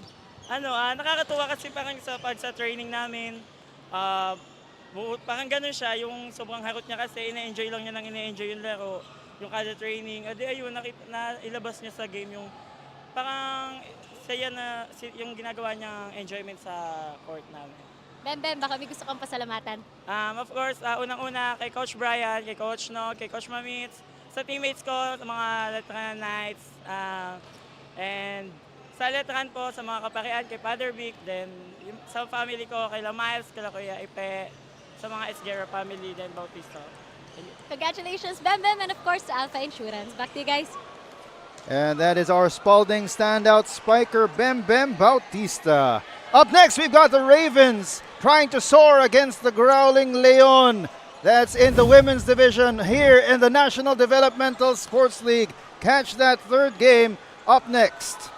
Nakakatuwa kasi parang sa training namin, parang ganun siya, yung sobrang harot niya kasi ina-enjoy lang niya nang ina-enjoy yung laro, yung kada training. Ayun, ilabas niya sa game yung parang saya na yung ginagawa niyang enjoyment sa court namin. Bem Bem, baka may gusto kang pasalamatan. Of course, unang-una kay Coach Brian, kay Coach No, kay Coach Mamits, sa teammates ko, sa mga Letran Knights, and sa Letran po, sa mga kaparian, kay Father Vic, then sa family ko, kay La Miles, kay Kuya Ipe, sa mga Esguerra family, then Bautista. Congratulations, Bem Bem, and of course, to Alpha Insurance. Back to you guys. And that is our Spalding standout spiker, Bem Bem Bautista. Up next, we've got the Ravens trying to soar against the Growling Leon. That's in the women's division here in the National Developmental Sports League. Catch that 3rd game up next.